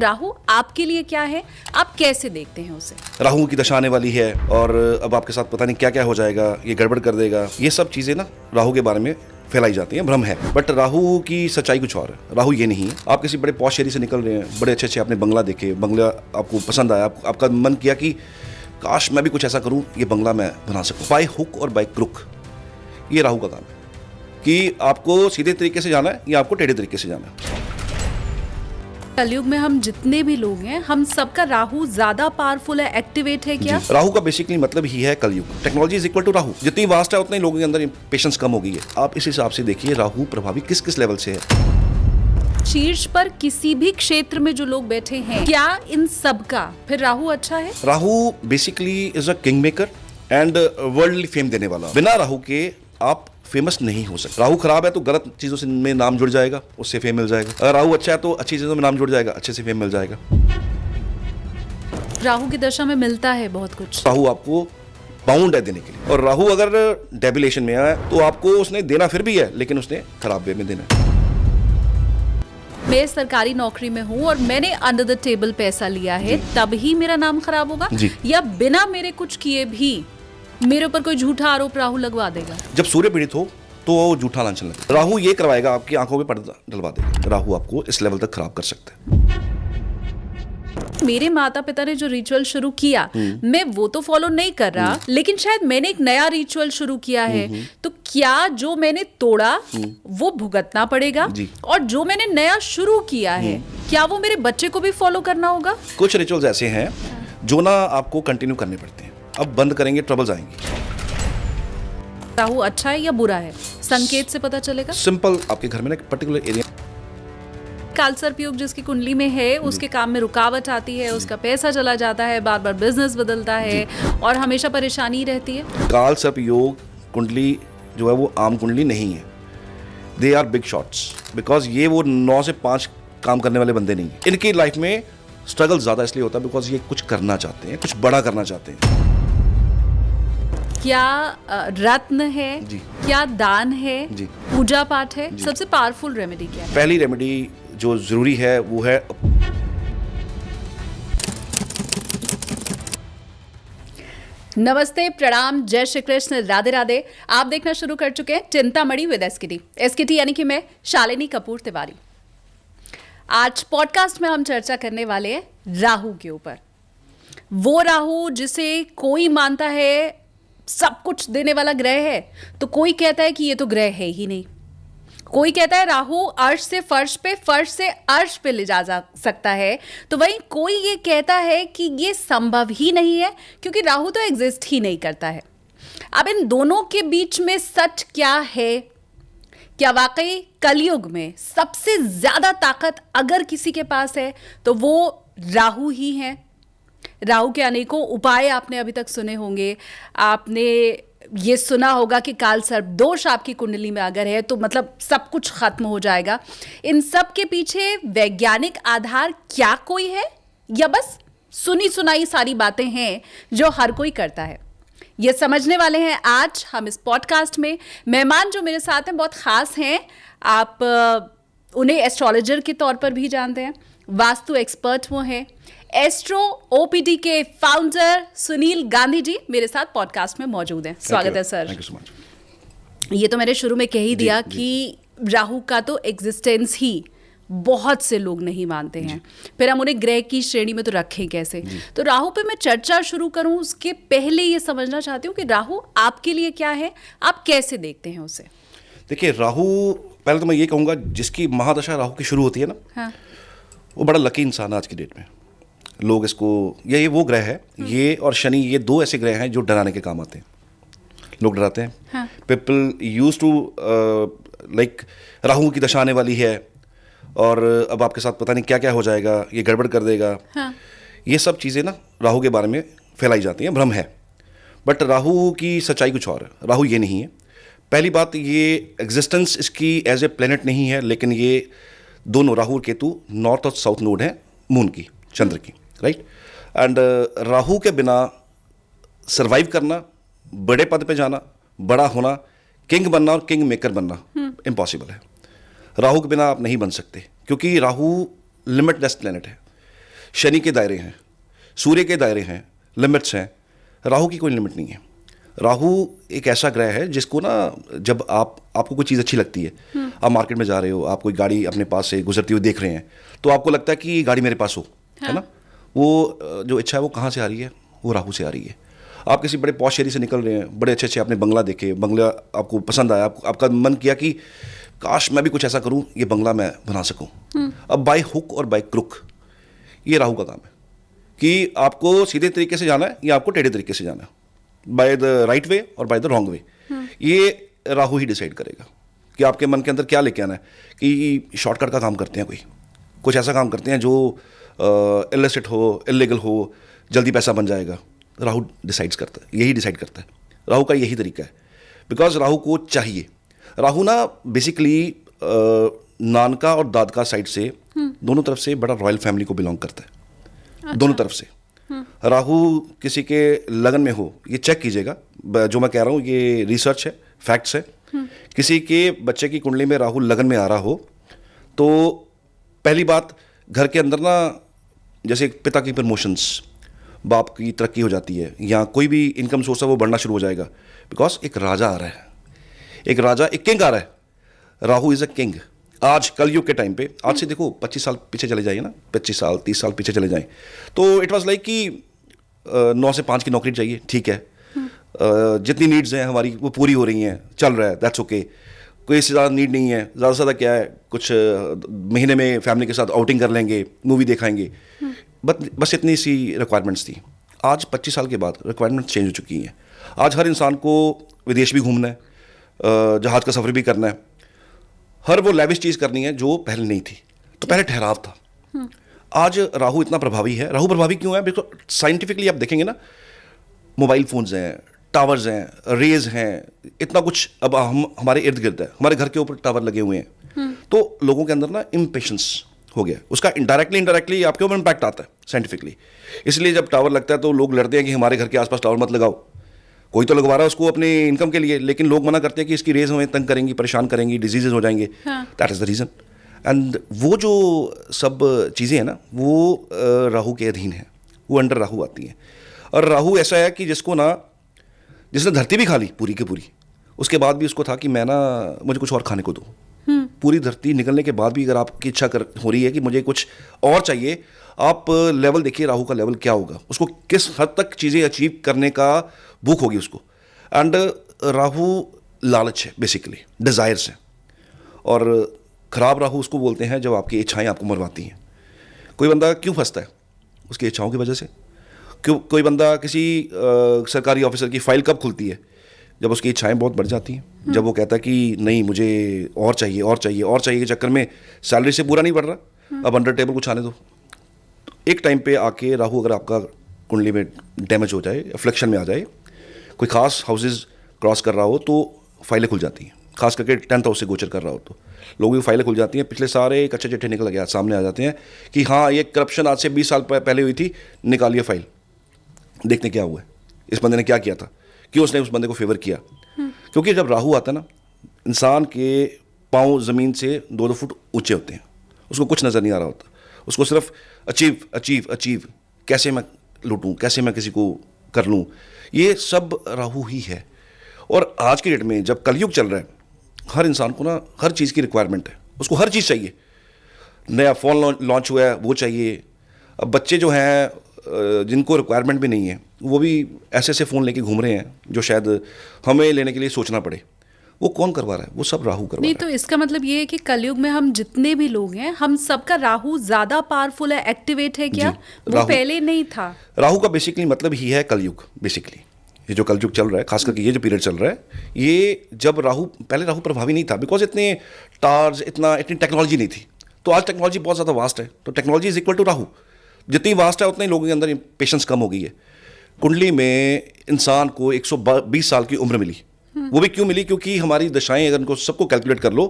राहु आपके लिए क्या है, आप कैसे देखते हैं उसे? राहु की दशा आने वाली है और अब आपके साथ पता नहीं क्या क्या हो जाएगा, ये गड़बड़ कर देगा, ये सब चीजें ना राहु के बारे में फैलाई जाती हैं, भ्रम है। बट राहु की सच्चाई कुछ और है। राहु ये नहीं है। आप किसी बड़े पॉश एरिया से निकल रहे हैं, बड़े अच्छे आपने बंगला देखे, बंगला आपको पसंद आया, आपका मन किया कि काश मैं भी कुछ ऐसा करूं, ये बंगला मैं बना सकूं। बाय हुक और बाय क्रुक, ये राहु का काम है कि आपको सीधे तरीके से जाना है या आपको टेढ़े तरीके से जाना है। कलयुग में हम जितने भी लोग हैं, हम सबका राहु ज्यादा पावरफुल है, एक्टिवेट है क्या? राहु का बेसिकली मतलब ही है कलयुग। Technology is equal to Rahu. जितनी वास्ट है उतने लोगों के अंदर पेशेंस कम हो गई है। आप इस हिसाब से देखिए राहु प्रभावी किस किस लेवल से है। शीर्ष पर किसी भी क्षेत्र में जो लोग बैठे हैं, क्या इन सब का फिर राहु अच्छा है? Rahu basically is a king maker and worldly fame देने वाला। बिना राहु के आप फेमस नहीं हो सकते। राहु खराब है तो गलत चीजों से में नाम जुड़ जाएगा, उससे फेम मिल जाएगा। अगर राहु अच्छा है तो अच्छी चीजों में नाम जुड़ जाएगा, अच्छे से फेम मिल जाएगा। राहु की दशा में मिलता है बहुत कुछ। राहु आपको बाउंड है देने के लिए, और राहु अगर डेबिलेशन में आया तो आपको उसने देना फिर भी है, लेकिन उसने खराब वे में देना है। मैं सरकारी नौकरी में हूँ और मैंने अंडर द टेबल पैसा लिया है, तब ही मेरा नाम खराब होगा? या बिना मेरे कुछ किए भी मेरे ऊपर कोई झूठा आरोप राहु लगवा देगा? जब सूर्य पीड़ित हो तो वो झूठा लांछन लगता है। राहु ये करवाएगा, आपकी आंखों में पर्दा डलवा देगा। राहु आपको इस लेवल तक खराब कर सकता है। मेरे माता पिता ने जो रिचुअल शुरू किया, मैं वो तो फॉलो नहीं कर रहा, लेकिन शायद मैंने एक नया रिचुअल शुरू किया है, तो क्या जो मैंने तोड़ा वो भुगतना पड़ेगा? और जो मैंने नया शुरू किया है, क्या वो मेरे बच्चे को भी फॉलो करना होगा? कुछ रिचुअल्स ऐसे हैं जो ना आपको कंटिन्यू करने पड़ते हैं। अब बंद करेंगे ट्रबल्स आएंगी। राहु अच्छा है या बुरा है, संकेत से पता चलेगा? सिंपल, आपके घर में ना एक पर्टिकुलर एरिया कालसर्प योग जिसकी कुंडली में है, उसके काम में रुकावट आती है, उसका पैसा चला जाता है, बार बार बिजनेस बदलता है और हमेशा परेशानी रहती है। कालसर्प योग कुंडली जो है वो आम कुंडली नहीं है। They are big shots, because ये वो 9 से 5 काम करने वाले बंदे नहीं है। इनकी लाइफ में स्ट्रगल ज्यादा इसलिए होता है बिकॉज ये कुछ करना चाहते हैं, कुछ बड़ा करना चाहते हैं। क्या रत्न है जी, क्या दान है जी, पूजा पाठ है, सबसे पावरफुल रेमेडी क्या है? पहली रेमेडी जो जरूरी है वो है नमस्ते, प्रणाम, जय श्री कृष्ण, राधे राधे। आप देखना शुरू कर चुके हैं चिंतामणि विद एसकेटी। एसकेटी यानी कि मैं शालिनी कपूर तिवारी। आज पॉडकास्ट में हम चर्चा करने वाले हैं राहु के ऊपर। वो राहु जिसे कोई मानता है सब कुछ देने वाला ग्रह है, तो कोई कहता है कि ये तो ग्रह है ही नहीं। कोई कहता है राहु अर्श से फर्श पे, फर्श से अर्श पे ले जा सकता है, तो वहीं कोई ये कहता है कि ये संभव ही नहीं है क्योंकि राहु तो एग्जिस्ट ही नहीं करता है। अब इन दोनों के बीच में सच क्या है? क्या वाकई कलयुग में सबसे ज्यादा ताकत अगर किसी के पास है तो वो राहु ही है? राहु के अनेकों उपाय आपने अभी तक सुने होंगे। आपने ये सुना होगा कि काल सर्प दोष आपकी कुंडली में अगर है तो मतलब सब कुछ खत्म हो जाएगा। इन सब के पीछे वैज्ञानिक आधार क्या कोई है, या बस सुनी सुनाई सारी बातें हैं जो हर कोई करता है? ये समझने वाले हैं आज हम इस पॉडकास्ट में। मेहमान जो मेरे साथ हैं बहुत खास हैं। आप उन्हें एस्ट्रोलॉजर के तौर पर भी जानते हैं, वास्तु एक्सपर्ट वो हैं। एस्ट्रो ओपीडी के फाउंडर सुनील गांधी जी मेरे साथ पॉडकास्ट में मौजूद हैं। स्वागत है sir. Thank you so much. ये तो मैंने शुरू में कह ही दिया कि राहु का तो एग्जिस्टेंस ही बहुत से लोग नहीं मानते हैं, फिर हम उन्हें ग्रह की श्रेणी में तो रखें कैसे? तो राहु पे मैं चर्चा शुरू करूं उसके पहले ये समझना चाहती हूँ कि राहु आपके लिए क्या है, आप कैसे देखते हैं उसे? देखिए, राहु, पहले तो मैं ये कहूँगा जिसकी महादशा राहु की शुरू होती है ना, हाँ, वो बड़ा लकी इंसान है आज की डेट में। लोग इसको, ये वो ग्रह है, ये और शनि, ये 2 ऐसे ग्रह हैं जो डराने के काम आते हैं। लोग डराते हैं। People use to like Rahu की दशा आने वाली है और अब आपके साथ पता नहीं क्या क्या हो जाएगा, ये गड़बड़ कर देगा। ये सब चीज़ें ना राहु के बारे में फैलाई जाती हैं, भ्रम है। बट राहु की सच्चाई कुछ और है। राहु ये नहीं है। पहली बात, ये एग्जिस्टेंस इसकी एज ए प्लेनेट नहीं है, लेकिन ये दोनों राहु और केतु नॉर्थ और साउथ नोड है मून की, चंद्र की, राइट। एंड राहु के बिना सरवाइव करना, बड़े पद पे जाना, बड़ा होना, किंग बनना और किंग मेकर बनना इम्पॉसिबल है। राहु के बिना आप नहीं बन सकते क्योंकि राहु लिमिटलेस प्लेनेट है। शनि के दायरे हैं, सूर्य के दायरे हैं, लिमिट्स हैं। राहु की कोई लिमिट नहीं है। राहु एक ऐसा ग्रह है जिसको ना, जब आपको कोई चीज़ अच्छी लगती है, आप मार्केट में जा रहे हो, आप कोई गाड़ी अपने पास से गुजरती हुई देख रहे हैं, तो आपको लगता है कि ये गाड़ी मेरे पास हो, है ना। वो जो इच्छा है वो कहाँ से आ रही है? वो राहु से आ रही है। आप किसी बड़े पॉश एरिया से निकल रहे हैं, बड़े अच्छे अच्छे आपने बंगला देखे, बंगला आपको पसंद आया, आपका मन किया कि काश मैं भी कुछ ऐसा करूं, ये बंगला मैं बना सकूं। अब बाय हुक और बाय क्रुक ये राहु का काम है कि आपको सीधे तरीके से जाना है या आपको टेढ़े तरीके से जाना है, बाय द राइट वे और बाय द रॉन्ग वे। ये राहु ही डिसाइड करेगा कि आपके मन के अंदर क्या लेके आना है, कि शॉर्टकट का काम करते हैं, कुछ ऐसा काम करते हैं जो इलिसिट हो, इलीगल हो, जल्दी पैसा बन जाएगा। राहु डिसाइड्स करता है, यही डिसाइड करता है। राहु का यही तरीका है, बिकॉज राहु को चाहिए। राहु ना बेसिकली नानका और दादका साइड से दोनों तरफ से बड़ा रॉयल फैमिली को बिलोंग करता है। अच्छा। दोनों तरफ से राहु किसी के लगन में हो, ये चेक कीजिएगा, जो मैं कह रहा हूँ ये रिसर्च है, फैक्ट्स है। किसी के बच्चे की कुंडली में राहु लगन में आ रहा हो तो पहली बात, घर के अंदर ना जैसे पिता की प्रमोशंस, बाप की तरक्की हो जाती है, या कोई भी इनकम सोर्स है वो बढ़ना शुरू हो जाएगा, बिकॉज एक राजा आ रहा है, एक राजा, एक किंग आ रहा है। Rahu is a king. आज कलयुग के टाइम पे, आज से देखो 25 साल पीछे चले जाइए ना, 25 साल 30 साल पीछे चले जाएं, तो इट वाज लाइक कि 9 से 5 की नौकरी चाहिए, ठीक है, जितनी नीड्स हैं हमारी वो पूरी हो रही हैं, चल रहा है, दैट्स ओके, कोई इससे ज़्यादा नीड नहीं है। ज़्यादा से ज़्यादा क्या है, कुछ महीने में फैमिली के साथ आउटिंग कर लेंगे, मूवी दिखाएंगे, बस इतनी सी रिक्वायरमेंट्स थी। आज 25 साल के बाद रिक्वायरमेंट्स चेंज हो चुकी हैं। आज हर इंसान को विदेश भी घूमना है, जहाज़ का सफ़र भी करना है, हर वो लैविश चीज़ करनी है जो पहले नहीं थी। तो पहले ठहराव था। आज राहु इतना प्रभावी है। राहु प्रभावी क्यों है? बिकॉज साइंटिफिकली आप देखेंगे ना, मोबाइल फ़ोन्स हैं, टावर्स हैं, रेज हैं, इतना कुछ अब हमारे इर्द गिर्द है, हमारे घर के ऊपर टावर लगे हुए हैं। तो लोगों के अंदर ना इम्पेशेंस हो गया, उसका इनडायरेक्टली आपके ऊपर इम्पैक्ट आता है साइंटिफिकली। इसलिए जब टावर लगता है तो लोग लड़ते हैं कि हमारे घर के आसपास टावर मत लगाओ। कोई तो लगवा रहा है उसको अपनी इनकम के लिए, लेकिन लोग मना करते हैं कि इसकी रेज हमें तंग करेंगी, परेशान करेंगी, डिजीजेज हो जाएंगे। That is the reason. And वो जो सब चीज़ें हैं ना, वो राहु के अधीन है, वो अंडर राहु आती हैं। और राहु ऐसा है कि जिसने धरती भी खा ली पूरी की पूरी, उसके बाद भी उसको था कि मैं ना, मुझे कुछ और खाने को दो। पूरी धरती निकलने के बाद भी अगर आपकी इच्छा हो रही है कि मुझे कुछ और चाहिए, आप लेवल देखिए राहु का लेवल क्या होगा, उसको किस हद तक चीज़ें अचीव करने का भूख होगी उसको। एंड राहु लालच है, बेसिकली डिज़ायर्स है। और ख़राब राहु उसको बोलते हैं जब आपकी इच्छाएं आपको मरवाती हैं। कोई बंदा क्यों फंसता है? उसकी इच्छाओं की वजह से। कोई बंदा किसी सरकारी ऑफिसर की फाइल कब खुलती है? जब उसकी इच्छाएं बहुत बढ़ जाती हैं, जब वो कहता है कि नहीं मुझे और चाहिए और चाहिए और चाहिए के चक्कर में सैलरी से पूरा नहीं बढ़ रहा, अब अंडर टेबल कुछ आने दो। एक टाइम पे आके राहु अगर आपका कुंडली में डैमेज हो जाए, अफ्लिक्शन में आ जाए, कोई खास हाउसेज क्रॉस कर रहा हो तो फाइलें खुल जाती हैं। खास करके 10th हाउस से गोचर कर रहा हो तो लोगों की फाइलें खुल जाती हैं, पिछले सारे कच्चे चिट्ठे निकल गया सामने आ जाते हैं कि हाँ ये करप्शन आज से 20 साल पहले हुई थी, निकालिए फाइल, देखने क्या हुआ है, इस बंदे ने क्या किया था, क्यों उसने उस बंदे को फेवर किया। क्योंकि जब राहु आता है ना, इंसान के पाँव ज़मीन से 2-2 फुट ऊंचे होते हैं, उसको कुछ नज़र नहीं आ रहा होता, उसको सिर्फ अचीव अचीव अचीव, कैसे मैं लूटूं, कैसे मैं किसी को कर लूं, ये सब राहु ही है। और आज की डेट में जब कलयुग चल रहा है, हर इंसान को ना हर चीज़ की रिक्वायरमेंट है, उसको हर चीज़ चाहिए। नया फ़ोन लॉन्च हुआ है वो चाहिए। अब बच्चे जो हैं जिनको रिक्वायरमेंट भी नहीं है, वो भी ऐसे ऐसे फ़ोन लेके घूम रहे हैं जो शायद हमें लेने के लिए सोचना पड़े। वो कौन करवा रहा है? वो सब राहु करवा रहा है। नहीं, तो इसका मतलब ये है कि कलयुग में हम जितने भी लोग हैं, हम सबका राहु ज्यादा पावरफुल है, एक्टिवेट है क्या? वो पहले नहीं था। राहु का बेसिकली मतलब ही है कलयुग। बेसिकली ये जो कलयुग चल रहा है, खास करके ये जो पीरियड चल रहा है, ये जब पहले राहु प्रभावी नहीं था, बिकॉज इतने टार्स, इतनी टेक्नोलॉजी नहीं थी। तो आज टेक्नोलॉजी बहुत ज़्यादा वास्ट है, तो technology is equal to Rahu. जितनी वास्ट है उतने लोगों के अंदर पेशेंस कम हो गई है। कुंडली में इंसान को 120 साल की उम्र मिली। वो भी क्यों मिली? क्योंकि हमारी दशाएं अगर उनको सबको कैलकुलेट कर लो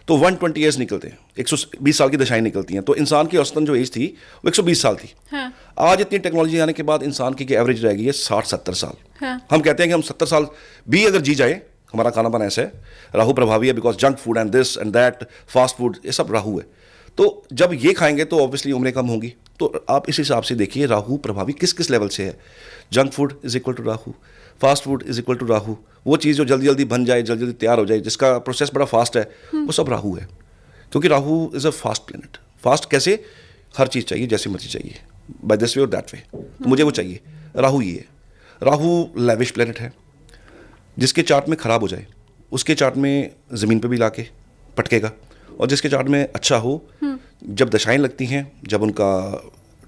तो 120 ईयर्स निकलते हैं, 120 साल की दशाएं निकलती हैं। तो इंसान की औसतन जो एज थी वो 120 साल थी। हाँ। आज इतनी टेक्नोलॉजी आने के बाद इंसान की एवरेज रह गई है 60-70 साल। हाँ। हम कहते हैं कि हम 70 साल भी अगर जी जाए, हमारा खाना पाना ऐसा है, राहु प्रभावी है, because junk food and this and that, fast food, ये सब राहु है। तो जब ये खाएंगे तो ऑब्वियसली उम्रें कम होंगी, तो आप इस हिसाब से देखिए राहु प्रभावी किस किस लेवल से है। Junk food is equal to Rahu, fast food is equal to Rahu. वो चीज़ जो जल्दी जल्दी बन जाए, जल्दी जल्दी तैयार हो जाए, जिसका प्रोसेस बड़ा फास्ट है, वो सब राहु है। क्योंकि Rahu is a fast planet. Fast कैसे? हर चीज़ चाहिए जैसी मर्जी चाहिए, बाय दिस वे और दैट वे, तो मुझे वो चाहिए। राहु ये है। राहु लेविश प्लेनेट है। जिसके चार्ट में ख़राब हो जाए उसके चार्ट में ज़मीन पे भी लाके पटकेगा, और जिसके चार्ट में अच्छा हो, जब दशाएं लगती हैं, जब उनका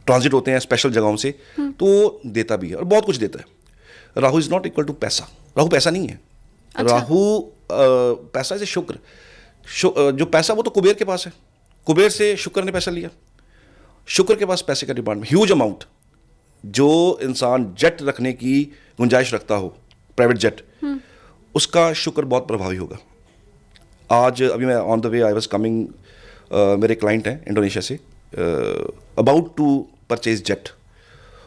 ट्रांजिट होते हैं स्पेशल जगहों से, तो वो देता भी है और बहुत कुछ देता है। Rahu is not equal to पैसा। राहु पैसा नहीं है। अच्छा। राहु पैसा इज शुक्र। जो पैसा वो तो कुबेर के पास है, कुबेर से शुक्र ने पैसा लिया। शुक्र के पास पैसे का डिमांड में ह्यूज अमाउंट। जो इंसान जेट रखने की गुंजाइश रखता हो, प्राइवेट जेट, उसका शुक्र बहुत प्रभावी होगा। आज अभी मैं on the way I was coming, मेरे क्लाइंट हैं इंडोनेशिया से, अबाउट टू परचेज जेट।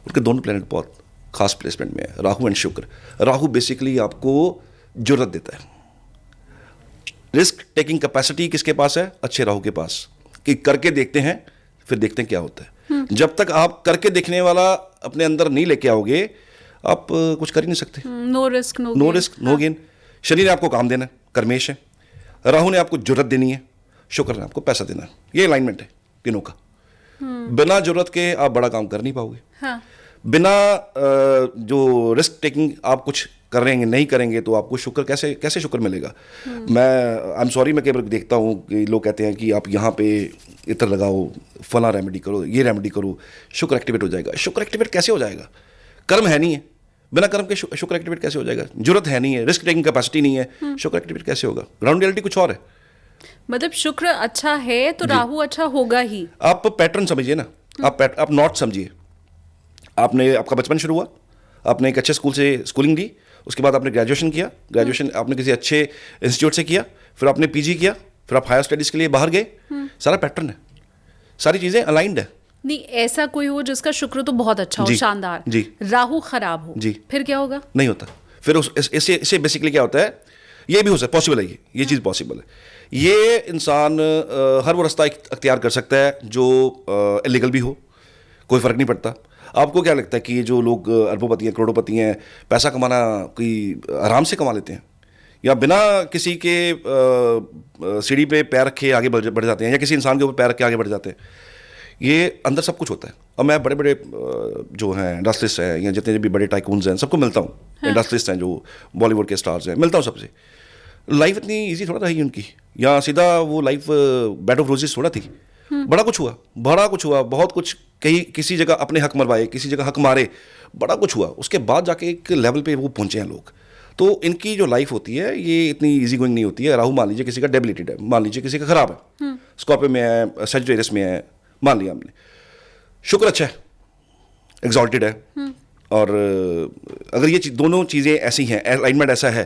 उनके दोनों प्लेनेट बहुत खास प्लेसमेंट में है, राहु एंड शुक्र। राहु बेसिकली आपको जुर्रत देता है। रिस्क टेकिंग कैपेसिटी किसके पास है? अच्छे राहु के पास, कि करके देखते हैं फिर देखते हैं क्या होता है। जब तक आप करके देखने वाला अपने अंदर नहीं लेके आओगे, आप कुछ कर ही नहीं सकते। No risk no gain. Shani ने आपको काम देना है, कर्मेश है। राहु ने आपको जुर्रत देनी है, शुक्र ने आपको पैसा देना है। ये अलाइनमेंट है तीनों का। बिना जुर्रत के आप बड़ा काम कर नहीं पाओगे। हाँ। बिना जो रिस्क टेकिंग आप कुछ कर रहे हैं नहीं करेंगे तो आपको शुक्र कैसे शुक्र मिलेगा। मैं आई एम सॉरी, मैं केवल देखता हूँ कि लोग कहते हैं कि आप यहाँ पे इत्र लगाओ, फला रेमेडी करो, ये रेमेडी करो, शुक्र एक्टिवेट हो जाएगा। शुक्र एक्टिवेट कैसे हो जाएगा? कर्म है नहीं है। बिना कर्म के शुक्र एक्टिवेट कैसे हो जाएगा? जरूरत है नहीं है, रिस्क टेकिंग कैपेसिटी नहीं है, शुक्र एक्टिवेट कैसे होगा? ग्राउंड रियलिटी कुछ और है। मतलब शुक्र अच्छा है तो राहु अच्छा होगा ही। आप पैटर्न समझिए ना, आप नॉट समझिए। आपका बचपन शुरू हुआ, आपने एक अच्छे स्कूल से स्कूलिंग ली, उसके बाद आपने ग्रेजुएशन किया, ग्रेजुएशन आपने किसी अच्छे इंस्टीट्यूट से किया, फिर आपने पीजी किया, फिर आप हायर स्टडीज़ के लिए बाहर गए। सारा पैटर्न है, सारी चीज़ें अलाइंड है। नहीं, ऐसा कोई हो जिसका शुक्र तो बहुत अच्छा हो, शानदार, जी, राहु खराब हो, जी, फिर क्या होगा? नहीं होता। फिर इससे बेसिकली क्या होता है, ये भी हो सकता, पॉसिबल है, ये चीज़ पॉसिबल है। ये इंसान हर वो रास्ता अख्तियार कर सकता है जो इलीगल भी हो, कोई फ़र्क नहीं पड़ता। आपको क्या लगता है कि ये जो लोग अरबोपति हैं, करोड़ोपति हैं, पैसा कमाना कोई आराम से कमा लेते हैं, या बिना किसी के सीढ़ी पे पैर रखे आगे बढ़ जाते हैं, या किसी इंसान के ऊपर पैर रखे आगे बढ़ जाते हैं? ये अंदर सब कुछ होता है। और मैं बड़े बड़े जो हैं इंडस्ट्रिस्ट हैं, या जितने भी बड़े टाइकून्स हैं, सबको मिलता हूँ। इंडस्ट्रिस्ट हैं जो बॉलीवुड के स्टार्स हैं, मिलता हूँ सबसे। लाइफ इतनी ईजी थोड़ा रही उनकी, या सीधा वो लाइफ बेड ऑफ रोजेस थोड़ा थी। बड़ा कुछ हुआ, बहुत कुछ। कहीं किसी जगह अपने हक मरवाए, किसी जगह हक मारे, बड़ा कुछ हुआ। उसके बाद जाके एक लेवल पे वो पहुंचे हैं लोग। तो इनकी जो लाइफ होती है ये इतनी इजी गोइंग नहीं होती है। राहु मान लीजिए किसी का डेबिलिटेड है, मान लीजिए किसी का खराब है, स्कॉर्पियो में है, सजिटेरियस में है, मान लिया हमने। शुक्र अच्छा है, एग्जॉल्टेड है, और अगर ये दोनों चीज़ें ऐसी हैं, अलाइनमेंट ऐसा है,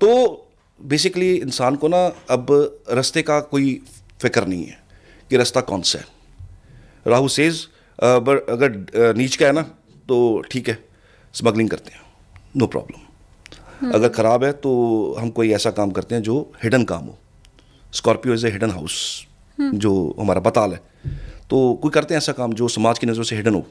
तो बेसिकली इंसान को ना अब रास्ते का कोई फिक्र नहीं है कि रास्ता कौन सा है। राहु सेज अगर नीच का है ना तो ठीक है, स्मगलिंग करते हैं, नो प्रॉब्लम। अगर ख़राब है तो हम कोई ऐसा काम करते हैं जो हिडन काम हो। Scorpio is a hidden house, जो हमारा बताल है। तो कोई करते हैं ऐसा काम जो समाज की नज़रों से हिडन हो,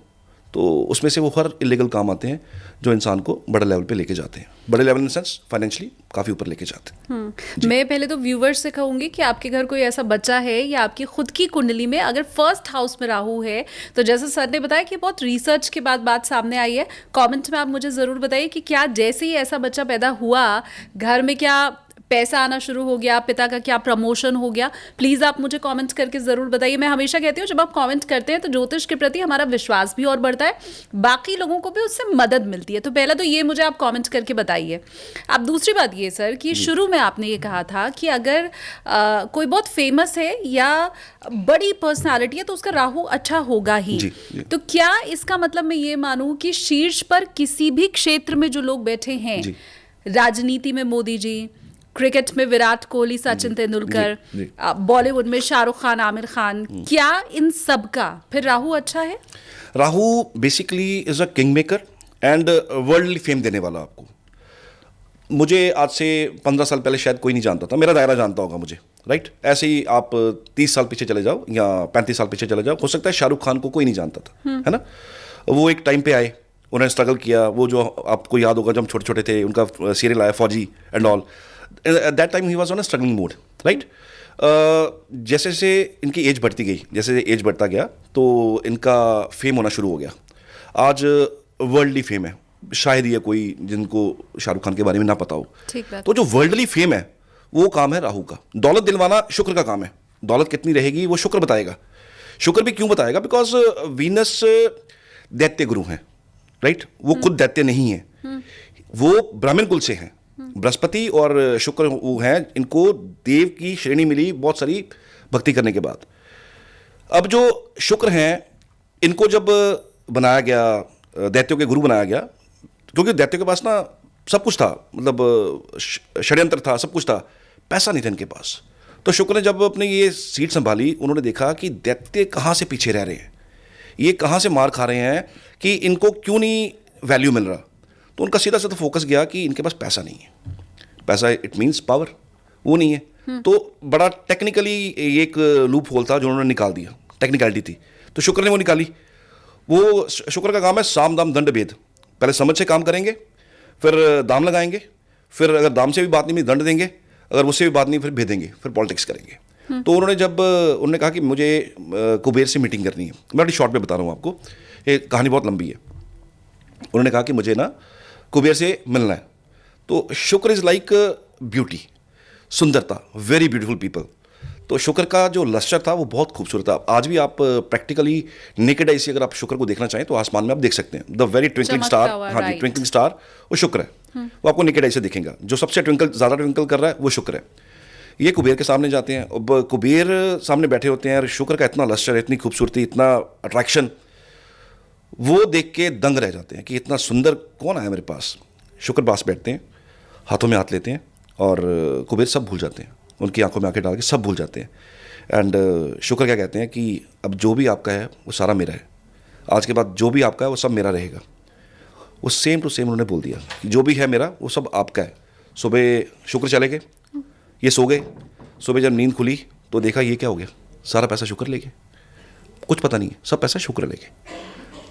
तो उसमें से वो हर इलीगल काम आते हैं जो इंसान को बड़े लेवल पे लेके जाते हैं। बड़े लेवल इन सेंस फाइनेंशियली काफ़ी ऊपर लेके जाते हैं। मैं पहले तो व्यूवर्स से कहूँगी कि आपके घर कोई ऐसा बच्चा है या आपकी खुद की कुंडली में अगर फर्स्ट हाउस में राहु है, तो जैसे सर ने बताया कि बहुत रिसर्च के बाद बात सामने आई है। कमेंट में आप मुझे ज़रूर बताइए कि क्या जैसे ही ऐसा बच्चा पैदा हुआ, घर में क्या पैसा आना शुरू हो गया, पिता का क्या प्रमोशन हो गया? प्लीज़ आप मुझे कमेंट करके ज़रूर बताइए। मैं हमेशा कहती हूँ जब आप कमेंट करते हैं तो ज्योतिष के प्रति हमारा विश्वास भी और बढ़ता है, बाकी लोगों को भी उससे मदद मिलती है। तो पहला तो ये मुझे आप कमेंट करके बताइए। अब दूसरी बात ये सर कि शुरू में आपने ये कहा था कि अगर कोई बहुत फेमस है या बड़ी पर्सनालिटी है तो उसका राहु अच्छा होगा ही। जी। तो क्या इसका मतलब मैं ये मानूँ कि शीर्ष पर किसी भी क्षेत्र में जो लोग बैठे हैं, राजनीति में मोदी जी, क्रिकेट में विराट कोहली, सचिन तेंदुलकर, बॉलीवुड में शाहरुख खान, आमिर खान, क्या इन सब का फिर राहु अच्छा है? Rahu basically is a king maker and worldly fame देने वाला आपको। मुझे आज से 15 साल पहले शायद कोई नहीं जानता था, मेरा दायरा जानता होगा मुझे, राइट। ऐसे ही आप 30 साल पीछे चले जाओ या 35 साल पीछे चले जाओ, हो सकता है शाहरुख खान को कोई नहीं जानता था, है ना। वो एक टाइम पे आए, उन्होंने स्ट्रगल किया, वो जो आपको याद होगा जब हम छोटे छोटे थे, उनका सीरियल आया फौजी and all, at that time he was on a struggling mode, right. जैसे जैसे इनकी एज बढ़ती गई, जैसे एज बढ़ता गया तो इनका फेम होना शुरू हो गया। आज वर्ल्डली फेम है, शायद ये कोई जिनको शाहरुख खान के बारे में ना पता हो। तो जो वर्ल्डली फेम है वो काम है राहु का। दौलत दिलवाना शुक्र का काम है। दौलत कितनी रहेगी वो शुक्र बताएगा। शुक्र भी क्यों बताएगा? बिकॉज वीनस दैत्य गुरु हैं, राइट। वो खुद दैत्य नहीं है, वो ब्राह्मण कुल से हैं। बृहस्पति और शुक्र वो हैं, इनको देव की श्रेणी मिली बहुत सारी भक्ति करने के बाद। अब जो शुक्र हैं, इनको जब बनाया गया, दैत्यों के गुरु बनाया गया, क्योंकि दैत्यों के पास ना सब कुछ था, मतलब षड्यंत्र था, सब कुछ था, पैसा नहीं था इनके पास। तो शुक्र ने जब अपने ये सीट संभाली, उन्होंने देखा कि दैत्य कहाँ से पीछे रह रहे हैं, ये कहाँ से मार खा रहे हैं, कि इनको क्यों नहीं वैल्यू मिल रहा। तो उनका सीधा सीधा फोकस गया कि इनके पास पैसा नहीं है। पैसा इट मीन्स पावर, वो नहीं है। तो बड़ा टेक्निकली एक लूप होल था जो उन्होंने निकाल दिया, टेक्निकलिटी थी, तो शुक्र ने वो निकाली। वो शुक्र का काम है साम दाम दंड भेद। पहले समझ से काम करेंगे, फिर दाम लगाएंगे, फिर अगर दाम से भी बात नहीं हुई दंड देंगे, अगर उससे भी बात नहीं फिर भेदेंगे, फिर पॉलिटिक्स करेंगे। तो उन्होंने कहा कि मुझे कुबेर से मीटिंग करनी है। मैं बड़ी शॉर्ट में बता रहा हूँ आपको, ये कहानी बहुत लंबी है। उन्होंने कहा कि मुझे ना कुबेर से मिलना है। तो शुक्र इज़ लाइक ब्यूटी, सुंदरता, वेरी ब्यूटीफुल पीपल। तो शुक्र का जो लश्कर था वो बहुत खूबसूरत था। आज भी आप प्रैक्टिकली नेकेड आई से अगर आप शुक्र को देखना चाहें तो आसमान में आप देख सकते हैं। द वेरी ट्विंकलिंग स्टार, हाँ जी, ट्विंकलिंग स्टार वो शुक्र है। वो आपको नेकेड आई से दिखेगा। जो सबसे ज़्यादा ट्विंकल कर रहा है वो शुक्र है। ये कुबेर के सामने जाते हैं, अब कुबेर सामने बैठे होते हैं और शुक्र का इतना लश्कर, इतनी खूबसूरती, इतना अट्रैक्शन, वो देख के दंग रह जाते हैं कि इतना सुंदर कौन आया मेरे पास। शुक्र पास बैठते हैं, हाथों में हाथ लेते हैं और कुबेर सब भूल जाते हैं, उनकी आंखों में आंखें डाल के सब भूल जाते हैं। एंड शुक्र क्या कहते हैं कि अब जो भी आपका है वो सारा मेरा है, आज के बाद जो भी आपका है वो सब मेरा रहेगा। वो सेम टू सेम उन्होंने बोल दिया कि जो भी है मेरा वो सब आपका है। सुबह शुक्र चले गए, ये सो गए। सुबह जब नींद खुली तो देखा ये क्या हो गया, सारा पैसा शुक्र ले गए, कुछ पता नहीं है, सब पैसा शुक्र ले गए।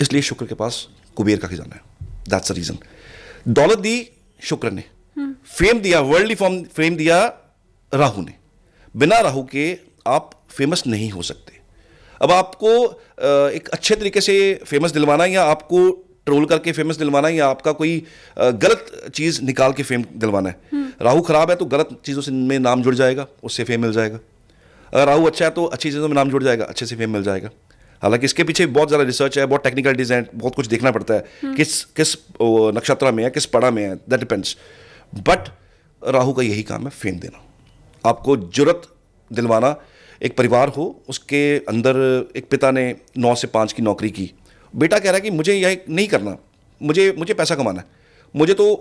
इसलिए शुक्र के पास कुबेर का खजाना है, दैट्स द रीजन। दौलत दी शुक्र ने, फेम दिया, वर्ल्डली फेम दिया राहु ने। बिना राहु के आप फेमस नहीं हो सकते। अब आपको एक अच्छे तरीके से फेमस दिलवाना, या आपको ट्रोल करके फेमस दिलवाना, या आपका कोई गलत चीज़ निकाल के फेम दिलवाना है। राहु खराब है तो गलत चीज़ों से में नाम जुड़ जाएगा, उससे फेम मिल जाएगा। अगर राहु अच्छा है तो अच्छी चीज़ों में नाम जुड़ जाएगा, अच्छे से फेम मिल जाएगा। हालांकि इसके पीछे बहुत ज़्यादा रिसर्च है, बहुत टेक्निकल डिज़ाइन, बहुत कुछ देखना पड़ता है, किस नक्षत्र में है, किस पड़ा में है, दैट डिपेंड्स। बट राहु का यही काम है, फेम देना, आपको जुर्रत दिलवाना। एक परिवार हो, उसके अंदर एक पिता ने 9 से 5 की नौकरी की, बेटा कह रहा है कि मुझे यह नहीं करना, मुझे पैसा कमाना है। मुझे तो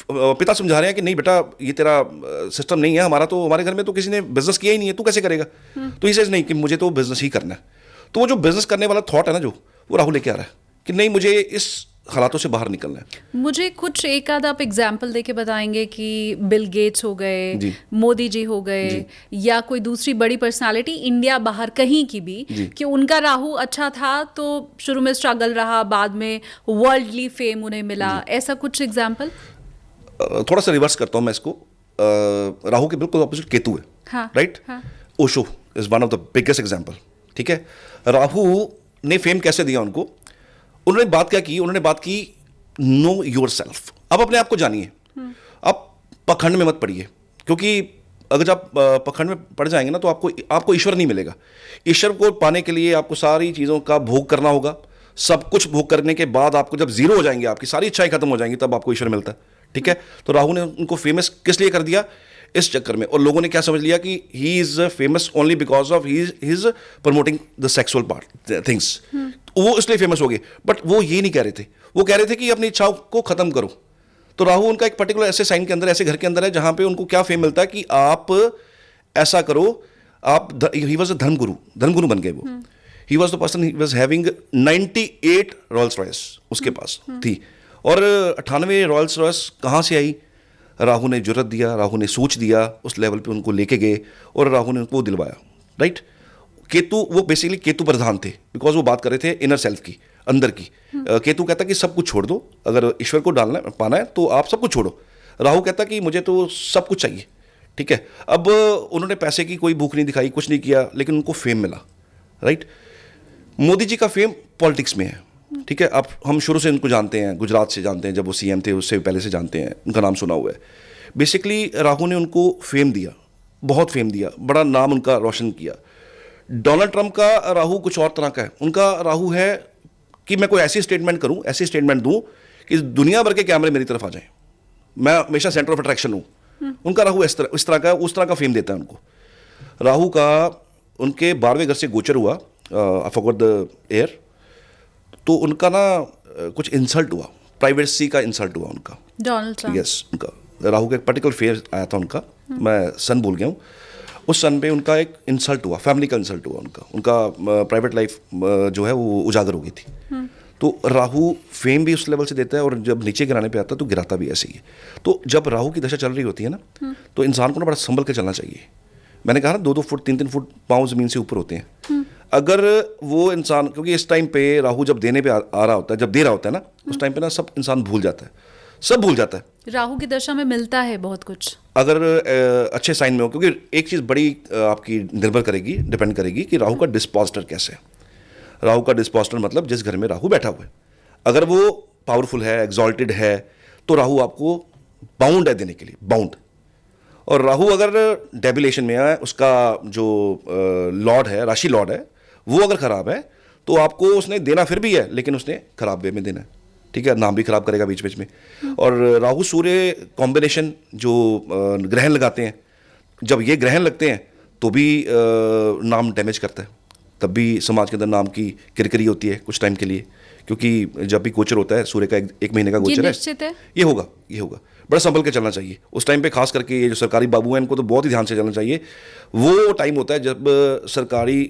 पिता समझा रहे हैं कि नहीं बेटा, ये तेरा सिस्टम नहीं है, हमारे घर में तो किसी ने बिजनेस किया ही नहीं है, तू कैसे करेगा। तो ये सेज नहीं कि मुझे तो बिजनेस ही करना है। तो वो जो बिजनेस करने वाला थॉट है ना, जो वो राहु लेके आ रहा है कि नहीं, मुझे इस हालातों से बाहर निकलना है। मुझे कुछ एक आध आप एग्जाम्पल देके बताएंगे कि बिल गेट्स हो गए, मोदी जी हो गए, या कोई दूसरी बड़ी पर्सनालिटी इंडिया बाहर कहीं की भी, कि उनका राहु अच्छा था तो शुरू में स्ट्रगल रहा, बाद में वर्ल्डली फेम उन्हें मिला, ऐसा कुछ एग्जाम्पल? थोड़ा सा रिवर्स करता हूँ मैं इसको। राहु के बिल्कुल ऑपोजिट केतु है, हाँ, right. Osho is one of the biggest example, ठीक है। राहु ने फेम कैसे दिया उनको? उन्होंने बात क्या की? उन्होंने बात की नो योर सेल्फ। अब अपने आप को जानिए, आप पखंड में मत पड़िए, क्योंकि अगर जब आप पखंड में पड़ जाएंगे ना तो आपको ईश्वर नहीं मिलेगा। ईश्वर को पाने के लिए आपको सारी चीज़ों का भोग करना होगा। सब कुछ भोग करने के बाद आपको जब जीरो हो जाएंगे, आपकी सारी इच्छाएं खत्म हो जाएंगी, तब आपको ईश्वर मिलता है, ठीक है। तो राहु ने उनको फेमस किस लिए कर दिया? इस चक्कर में। और लोगों ने क्या समझ लिया कि he is famous only because of he is promoting the sexual part things, वो इसलिए फेमस हो गए। बट वो ये नहीं कह रहे थे, वो कह रहे थे कि अपनी इच्छाओं को खत्म करो। तो राहु उनका एक पर्टिकुलर ऐसे साइन के अंदर, ऐसे घर के अंदर है जहां पे उनको क्या फेम मिलता है कि आप ऐसा करो। ही वॉज अ धर्मगुरु बन गए वो। He was the person, he was having 98 Royals Royce उसके पास थी, और 98 रॉयल्स रॉयस कहाँ से आई? राहु ने जुर्रत दिया, राहु ने सोच दिया, उस लेवल पे उनको लेके गए और राहु ने उनको दिलवाया, राइट। केतु, वो बेसिकली केतु प्रधान थे, बिकॉज वो बात कर रहे थे इनर सेल्फ की, अंदर की। केतु कहता कि सब कुछ छोड़ दो, अगर ईश्वर को पाना है तो आप सब कुछ छोड़ो। राहु कहता कि मुझे तो सब कुछ चाहिए, ठीक है। अब उन्होंने पैसे की कोई भूख नहीं दिखाई, कुछ नहीं किया, लेकिन उनको फेम मिला, राइट। मोदी जी का फेम पॉलिटिक्स में है, ठीक है। अब हम शुरू से उनको जानते हैं, गुजरात से जानते हैं, जब वो सीएम थे उससे पहले से जानते हैं, उनका नाम सुना हुआ है। बेसिकली राहु ने उनको फेम दिया, बहुत फेम दिया, बड़ा नाम उनका रोशन किया। डोनाल्ड ट्रंप का राहु कुछ और तरह का है। उनका राहु है कि मैं कोई ऐसी स्टेटमेंट करूं, ऐसी स्टेटमेंट दूं कि दुनिया भर के कैमरे मेरी तरफ आ जाएं, मैं हमेशा सेंटर ऑफ अट्रैक्शन हूं। उनका राहु इस तरह का, उस तरह का फेम देता है उनको। राहु का उनके 12वें घर से गोचर हुआ, आई फॉरगॉट द ईयर, तो उनका ना कुछ इंसल्ट हुआ, प्राइवेसी का इंसल्ट हुआ उनका, डोनाल्ड ट्रंप। यस, उनका राहु का एक पर्टिकुलर फेज आया था उनका, मैं सन भूल गया हूँ। उस सन पे उनका एक इंसल्ट हुआ, फैमिली का इंसल्ट हुआ, उनका प्राइवेट लाइफ जो है वो उजागर हो गई थी। तो राहु फेम भी उस लेवल से देता है और जब नीचे गिराने पे आता है तो गिराता भी ऐसे ही है। तो जब राहु की दशा चल रही होती है ना, तो इंसान को ना बड़ा संभल के चलना चाहिए। मैंने कहा ना 2-2 फुट 3-3 फुट पाँव ज़मीन से ऊपर होते हैं। अगर वो इंसान, क्योंकि इस टाइम पे राहु जब देने पे आ रहा होता है, जब दे रहा होता है ना, उस टाइम पे ना सब इंसान भूल जाता है, सब भूल जाता है। राहु की दशा में मिलता है बहुत कुछ, अगर अच्छे साइन में हो, क्योंकि एक चीज़ बड़ी आपकी निर्भर करेगी, डिपेंड करेगी कि राहु का डिस्पोजिटर कैसे है। राहु का डिस्पोजिटर मतलब जिस घर में राहु बैठा हुआ है, अगर वो पावरफुल है, एग्जॉल्टेड है, तो राहु आपको बाउंड है देने के लिए, बाउंड। और राहु अगर डेबिलेशन में है, उसका जो लॉर्ड है, राशि लॉर्ड है, वो अगर खराब है तो आपको उसने देना फिर भी है, लेकिन उसने खराब वे में देना है, ठीक है। नाम भी खराब करेगा बीच बीच में। और राहु सूर्य कॉम्बिनेशन जो ग्रहण लगाते हैं, जब ये ग्रहण लगते हैं तो भी नाम डैमेज करता है, तब भी समाज के अंदर नाम की किरकिरी होती है कुछ टाइम के लिए, क्योंकि जब भी गोचर होता है सूर्य का एक महीने का गोचर है, ये होगा बड़ा संभल के चलना चाहिए उस टाइम पे। खास करके ये जो सरकारी बाबू हैं, इनको तो बहुत ही ध्यान से चलना चाहिए। वो टाइम होता है जब सरकारी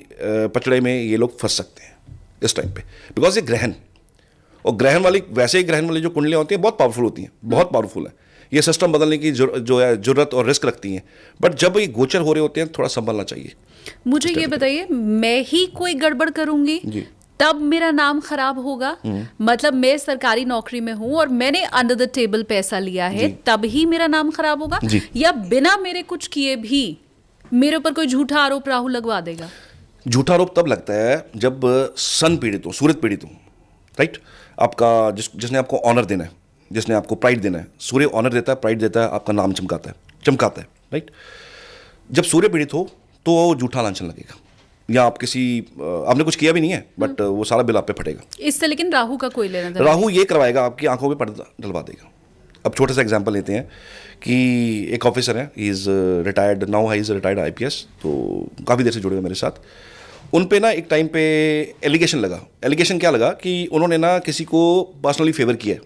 पचड़े में ये लोग फंस सकते हैं इस टाइम पे, बिकॉज ये ग्रहण, और ग्रहण वाली, वैसे ही ग्रहण वाली जो कुंडलियाँ होती हैं बहुत पावरफुल होती हैं, बहुत पावरफुल है। ये सिस्टम बदलने की जो है जरूरत और रिस्क रखती हैं, बट जब ये गोचर हो रहे होते हैं थोड़ा संभलना चाहिए। मुझे ये बताइए, मैं ही कोई गड़बड़ करूंगी तब मेरा नाम खराब होगा? मतलब मैं सरकारी नौकरी में हूं और मैंने अंडर द टेबल पैसा लिया है, तब ही मेरा नाम खराब होगा? या बिना मेरे कुछ किए भी मेरे ऊपर कोई झूठा आरोप राहु लगवा देगा? झूठा आरोप तब लगता है जब सन पीड़ित हो, सूर्य पीड़ित हो, राइट। आपका जिसने आपको ऑनर देना है, जिसने आपको प्राइड देना है, सूर्य ऑनर देता है, प्राइड देता है, आपका नाम चमकाता है, राइट। जब सूर्य पीड़ित हो तो वो झूठा लांछन लगेगा, या आप आपने कुछ किया भी नहीं है, बट वो सारा बिल आप पे फटेगा इससे। लेकिन राहु का कोई लेना देना? राहु ये करवाएगा, आपकी आंखों पे पर्दा डलवा देगा। अब छोटा सा एग्जांपल लेते हैं कि एक ऑफिसर है, ही is retired now, he is retired IPS, तो काफ़ी देर से जुड़े हुए मेरे साथ। उन पे ना एक टाइम पे एलिगेशन लगा। एलिगेशन क्या लगा कि उन्होंने ना किसी को पर्सनली फेवर किया,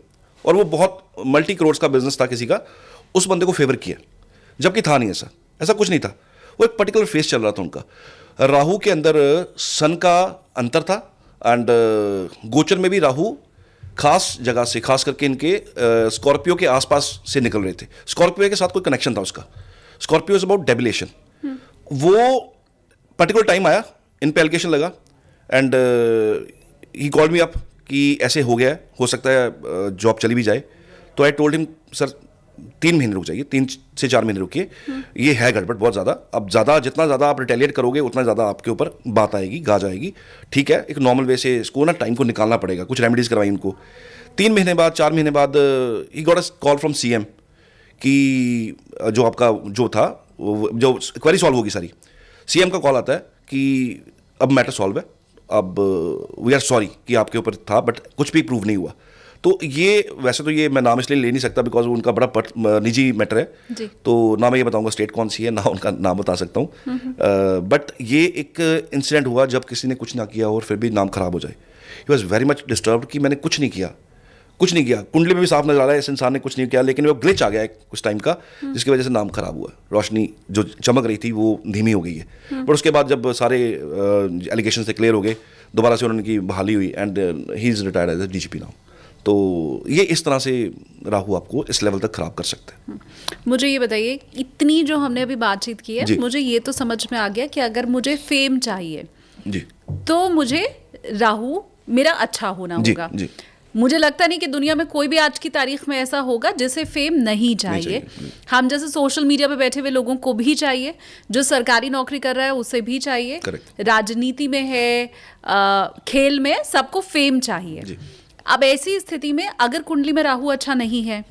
और वो बहुत मल्टी करोड़ का बिजनेस था किसी का, उस बंदे को फेवर किया, जबकि था नहीं ऐसा कुछ नहीं था। वो एक पर्टिकुलर फेस चल रहा था उनका। राहु के अंदर सन का अंतर था, एंड गोचर में भी राहु खास जगह से, खास करके इनके स्कॉर्पियो के आसपास से निकल रहे थे। स्कॉर्पियो के साथ कोई कनेक्शन था उसका। Scorpio is about debilitation. वो पर्टिकुलर टाइम आया, इन पे एलिगेशन लगा, and he called me up कि ऐसे हो गया है, हो सकता है जॉब चली भी जाए। तो आई टोल्ड हिम, सर 3 महीने रुक जाइए, 3 से 4 महीने रुकिए, ये है गड़बड़ बहुत ज़्यादा। अब जितना ज़्यादा आप रिटेलिएट करोगे उतना ज़्यादा आपके ऊपर बात आएगी, गाज आएगी, ठीक है। एक नॉर्मल वे से इसको ना टाइम को निकालना पड़ेगा, कुछ रेमेडीज़ करवाई उनको। 3 महीने बाद, 4 महीने बाद he got a call from CM कि जो आपका जो था, जो क्वेरी सॉल्व होगी सारी, CM का कॉल आता है कि अब मैटर सॉल्व है, अब वी आर सॉरी कि आपके ऊपर था, बट कुछ भी प्रूव नहीं हुआ। तो ये वैसे तो ये मैं नाम इसलिए ले नहीं सकता बिकॉज उनका बड़ा निजी मैटर है, तो ना मैं ये बताऊंगा स्टेट कौन सी है, ना उनका नाम बता सकता हूँ। बट ये एक इंसिडेंट हुआ जब किसी ने कुछ ना किया और फिर भी नाम खराब हो जाए। He was very much disturbed कि मैंने कुछ नहीं किया, कुंडली में भी साफ नजर आ रहा है इस इंसान ने कुछ नहीं किया, लेकिन वो ग्लिच आ गया है कुछ टाइम का, जिसकी वजह से नाम खराब हुआ। रोशनी जो चमक रही थी वो धीमी हो गई है। बट उसके बाद जब सारे एलिगेशन से क्लियर हो गए, दोबारा से उन्होंने की बहाली हुई, and he is retired as DGP now. तो ये इस तरह से राहु आपको इस लेवल तक खराब कर सकते हैं। मुझे ये बताइए, इतनी जो हमने अभी बातचीत की है, जी। मुझे ये तो समझ में आ गया कि अगर मुझे फेम चाहिए जी तो मुझे राहु मेरा अच्छा होना जी होगा। जी मुझे लगता नहीं कि दुनिया में कोई भी आज की तारीख में ऐसा होगा जिसे फेम नहीं चाहिए। हम जैसे सोशल मीडिया पे बैठे हुए लोगों को भी चाहिए, जो सरकारी नौकरी कर रहा है उसे भी चाहिए, Correct. राजनीति में है, खेल में, सबको फेम चाहिए। जी। अब ऐसी स्थिति में अगर कुंडली में राहु अच्छा नहीं है,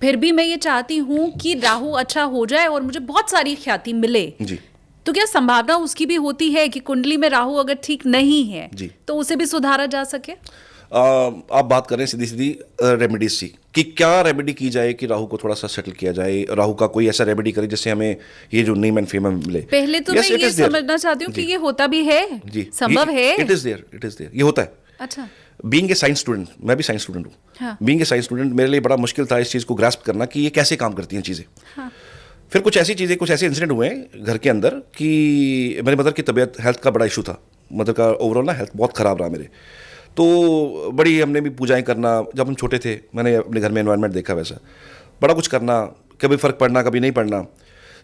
फिर भी मैं ये चाहती हूँ कि राहु अच्छा हो जाए और मुझे बहुत सारी ख्याति मिले, जी तो क्या संभावना उसकी भी होती है कि कुंडली में राहु अगर ठीक नहीं है जी। तो उसे भी सुधारा जा सके? आप बात करें सीधी सीधी रेमेडीज की कि क्या रेमेडी की जाए कि राहु को थोड़ा सा सेटल किया जाए, राहु का कोई ऐसा रेमेडी करे जिससे हमें ये जो नेम एंड फेम मिले। पहले तो Yes, मैं it ये is there. समझना चाहती हूँ कि ये होता भी है, जी संभव है। इट इज देयर ये होता है। अच्छा। बीइंग ए साइंस स्टूडेंट, मैं भी साइंस स्टूडेंट हूँ, हाँ। बीइंग ए साइंस स्टूडेंट मेरे लिए बड़ा मुश्किल था इस चीज़ को ग्रास्प करना कि ये कैसे काम करती हैं चीज़ें। हाँ। फिर कुछ ऐसे इंसिडेंट हुए घर के अंदर कि मेरी मदर की तबीयत, हेल्थ का बड़ा इशू था, मदर का ओवरऑल ना हेल्थ बहुत ख़राब रहा मेरे। तो बड़ी हमने भी पूजाएं करना, जब हम छोटे थे मैंने अपने घर में एनवायरनमेंट देखा वैसा, बड़ा कुछ करना, कभी फ़र्क पड़ना कभी नहीं पड़ना।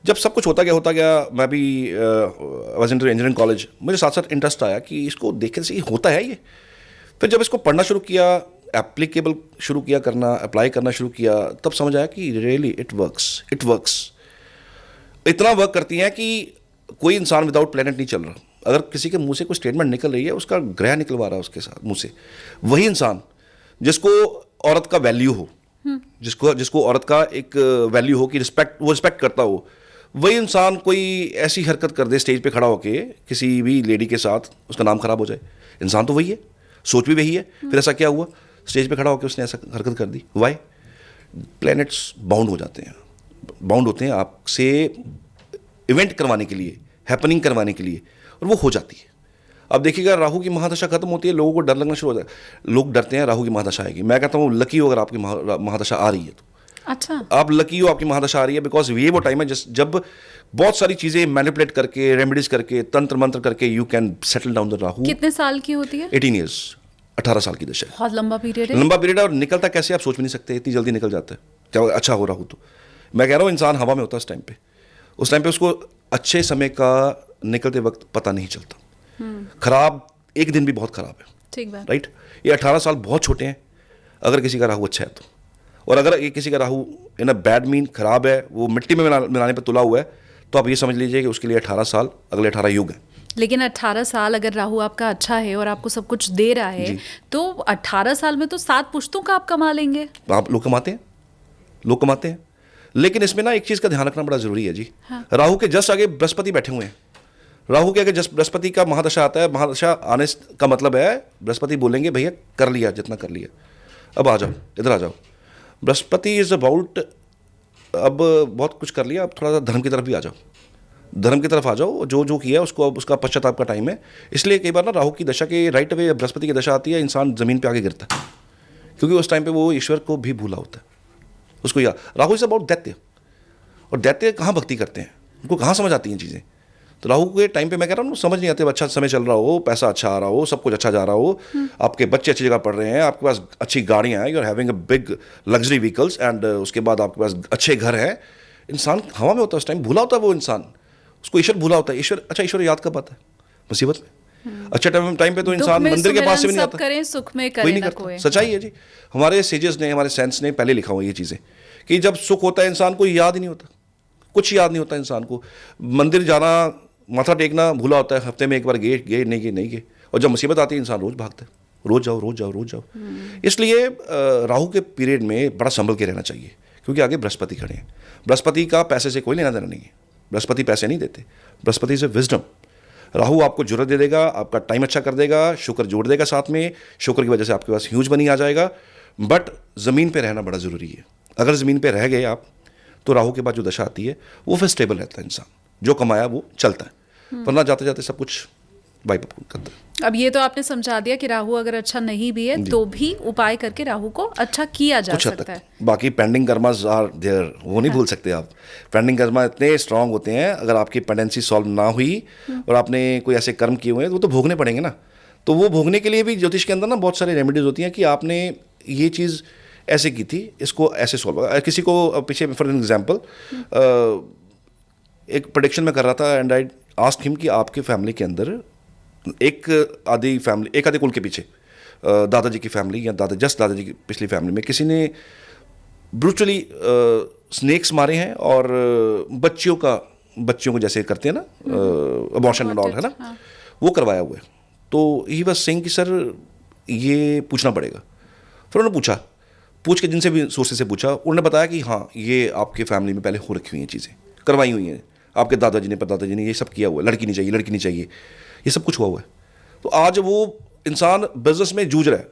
जब सब कुछ होता गया मैं भी वॉज इनटू इंजीनियरिंग कॉलेज, मुझे साथ साथ इंटरेस्ट आया कि इसको देखने से होता है ये। फिर जब इसको पढ़ना शुरू किया, एप्लीकेबल शुरू किया करना, अप्लाई करना शुरू किया, तब समझ आया कि रियली इट वर्क्स। इतना वर्क करती हैं कि कोई इंसान विदाउट प्लेनेट नहीं चल रहा। अगर किसी के मुंह से कोई स्टेटमेंट निकल रही है, उसका ग्रह निकलवा रहा है उसके साथ मुंह से, वही इंसान जिसको औरत का वैल्यू हो, जिसको औरत का एक वैल्यू हो कि रिस्पेक्ट करता हो, वही इंसान कोई ऐसी हरकत कर दे स्टेज पे खड़ा होके किसी भी लेडी के साथ, उसका नाम खराब हो जाए। इंसान तो वही है, सोच भी वही है। फिर ऐसा क्या हुआ, स्टेज पे खड़ा होकर उसने ऐसा हरकत कर दी। वाई? प्लैनेट्स बाउंड हो जाते हैं, बाउंड होते हैं आपसे इवेंट करवाने के लिए, हैपनिंग करवाने के लिए, और वो हो जाती है। अब देखिएगा राहु की महादशा खत्म होती है, लोगों को डर लगना शुरू हो जाता है। लोग डरते हैं राहु की महादशा आएगी। मैं कहता हूँ लकी हो अगर आपकी महादशा आ रही है तो। अच्छा। आप लकी हो आपकी महादशा आ रही है, बिकॉज ये वो टाइम है जब बहुत सारी चीजें मैनिपुलेट करके, रेमेडीज करके, तंत्र मंत्र करके you can settle down the Rahu. कितने साल की होती है? 18 ईयर्स, 18 साल की दशा है। बहुत लंबा पीरियड है। लंबा पीरियड है, और निकलता कैसे आप सोच भी नहीं सकते, इतनी जल्दी निकल जाता है। क्या अच्छा हो राहु तो, मैं कह रहा हूँ इंसान हवा में होता है उस टाइम पे उसको अच्छे समय का निकलते वक्त पता नहीं चलता। खराब एक दिन भी बहुत खराब है। ठीक बात। राइट। ये 18 साल बहुत छोटे हैं अगर किसी का राहु अच्छा है तो। और अगर ये किसी का राहु इन अ बैड मीन खराब है, वो मिट्टी में मिलाने पर तुला हुआ है, तो आप ये समझ लीजिए कि उसके लिए 18 साल अगले 18 युग है। लेकिन 18 साल अगर राहु आपका अच्छा है और आपको सब कुछ दे रहा है, तो 18 साल में तो 7 पुश्तों का आप कमा लेंगे। आप लोग कमाते हैं, लेकिन इसमें ना एक चीज़ का ध्यान रखना बड़ा जरूरी है जी। हाँ। राहु के जस्ट आगे बृहस्पति बैठे हुए हैं। राहु के आगे जस्ट बृहस्पति का महादशा आता है। महादशा आने का मतलब है बृहस्पति बोलेंगे भैया कर लिया जितना कर लिया, अब आ जाओ, इधर आ जाओ। बृहस्पति इज अबाउट अब बहुत कुछ कर लिया, अब थोड़ा सा धर्म की तरफ भी आ जाओ, धर्म की तरफ आ जाओ। जो किया उसको, अब उसका पश्चाताप का टाइम है। इसलिए कई बार ना राहु की दशा के राइट अवे बृहस्पति की दशा आती है, इंसान ज़मीन पे आगे गिरता है, क्योंकि उस टाइम पे वो ईश्वर को भी भूला होता है। उसको याद, राहु इज अबाउट दैत्य, और दैत्य कहाँ भक्ति करते हैं, उनको कहाँ समझ आती हैं चीज़ें। तो राहु के टाइम पे मैं कह रहा हूँ समझ नहीं आते। अच्छा समय चल रहा हो, पैसा अच्छा आ रहा हो, सब कुछ अच्छा जा रहा हो, आपके बच्चे अच्छी जगह पढ़ रहे हैं, आपके पास अच्छी गाड़ियाँ हैं, you are having a big luxury vehicles, and उसके बाद आपके पास अच्छे घर हैं। इंसान हवा में होता है उस टाइम, भूला होता है वो इंसान, उसको ईश्वर भूला होता है। ईश्वर याद कब आता है? मुसीबत में। अच्छा टाइम पे तो इंसान मंदिर के पास से भी नहीं आता, करें सुख में कोई नहीं करता। सच्चाई है जी, हमारे सेजेस ने, हमारे सेंस ने पहले लिखा हुआ ये चीज़ें कि जब सुख होता है इंसान को याद ही नहीं होता, कुछ याद नहीं होता इंसान को। मंदिर जाना, माथा टेकना भूला होता है, हफ्ते में एक बार गए नहीं गए। और जब मुसीबत आती है इंसान रोज भागता है, रोज जाओ। इसलिए राहु के पीरियड में बड़ा संभल के रहना चाहिए, क्योंकि आगे बृहस्पति खड़े हैं। बृहस्पति का पैसे से कोई लेना देना नहीं है, बृहस्पति पैसे नहीं देते। बृहस्पति से विजडम। राहु आपको जुर्रत दे देगा, आपका टाइम अच्छा कर देगा, शुक्र जोड़ देगा साथ में, शुक्र की वजह से आपके पास ह्यूज मनी आ जाएगा। बट ज़मीन पे रहना बड़ा ज़रूरी है। अगर ज़मीन पे रह गए आप, तो राहु के बाद जो दशा आती है वो फिर स्टेबल रहता है, इंसान जो कमाया वो चलता है, वरना जाते जाते सब कुछ वाइप अप करता है। अब ये तो आपने समझा दिया कि राहु अगर अच्छा नहीं भी है तो भी उपाय करके राहु को अच्छा किया जा सकता है। बाकी पेंडिंग कर्मास आर देयर, वो नहीं भूल सकते आप। पेंडिंग कर्मा इतने स्ट्रांग होते हैं, अगर आपकी पेंडेंसी सॉल्व ना हुई और आपने कोई ऐसे कर्म किए हुए हैं, वो तो भोगने पड़ेंगे ना। तो वो भोगने के लिए भी ज्योतिष के अंदर ना बहुत सारी रेमेडीज होती हैं कि आपने ये चीज़ ऐसे की थी, इसको ऐसे सॉल्व, किसी को पीछे फॉर एग्जांपल एक प्रेडिक्शन में कर रहा था एंड आई आस्क्ड हिम कि आपके फैमिली के अंदर एक आधी कुल के पीछे दादाजी की फैमिली या दादाजी की पिछली फैमिली में किसी ने ब्रूटली स्नेक्स मारे हैं और बच्चियों को जैसे करते हैं ना अबॉर्शन एंड ऑल, है ना, हाँ. वो करवाया हुआ है. तो ही वाज सेइंग कि सर ये पूछना पड़ेगा. फिर उन्होंने पूछ के जिनसे भी सोर्सेज से पूछा, उन्होंने बताया कि हाँ ये आपके फैमिली में पहले हो रखी हुई हैं, चीज़ें करवाई हुई हैं, आपके दादाजी ने परदादाजी ने ये सब किया हुआ है, लड़की नहीं चाहिए, ये सब कुछ हुआ हुआ है. तो आज वो इंसान बिजनेस में जूझ रहा है,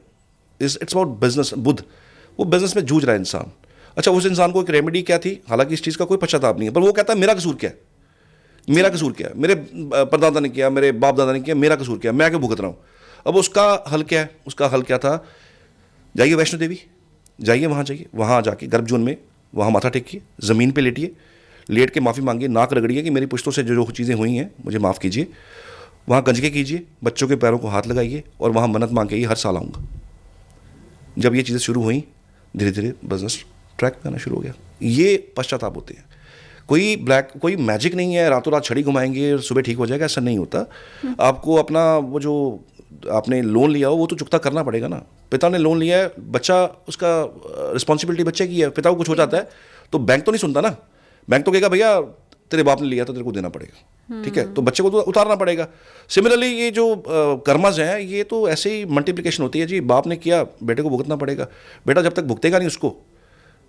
इट्स अबाउट बिजनेस. वो बिजनेस में जूझ रहा है इंसान. अच्छा, उस इंसान को एक रेमेडी क्या थी, हालांकि इस चीज़ का कोई पश्चाताप नहीं है, पर वो कहता है मेरा कसूर क्या है, मेरे परदादा ने किया, मेरे बाप दादा ने किया, मेरा कसूर क्या है, मैं क्यों भुगत रहा हूँ. अब उसका हल क्या है? उसका हल क्या था? जाइए वैष्णो देवी, जाइए वहाँ जाके गर्भ जोन में वहाँ माथा टेकिए, ज़मीन पे लेटिए, लेट के माफ़ी मांगिए, नाक रगड़िए कि मेरी पुश्तों से जो चीज़ें हुई हैं मुझे माफ़ कीजिए. वहाँ कंजके कीजिए, बच्चों के पैरों को हाथ लगाइए और वहाँ मन्नत मांग के हर साल आऊँगा. जब ये चीज़ें शुरू हुई, धीरे धीरे बिजनेस ट्रैक में आना शुरू हो गया. ये पश्चाताप होते हैं. कोई मैजिक नहीं है, रातों रात छड़ी घुमाएंगे और सुबह ठीक हो जाएगा, ऐसा नहीं होता. आपको अपना वो जो आपने लोन लिया हो वो तो चुकता करना पड़ेगा ना. पिता ने लोन लिया है, बच्चा, उसका रिस्पॉन्सिबिलिटी बच्चे की है. पिता को कुछ हो जाता है तो बैंक तो नहीं सुनता ना. बैंक तो कहेगा भैया तेरे बाप ने लिया तो तेरे को देना पड़ेगा, ठीक है, तो बच्चे को तो उतारना पड़ेगा. सिमिलरली ये जो कर्मज हैं, ये तो ऐसे ही मल्टीप्लिकेशन होती है जी. बाप ने किया, बेटे को भुगतना पड़ेगा. बेटा जब तक भुगतेगा नहीं उसको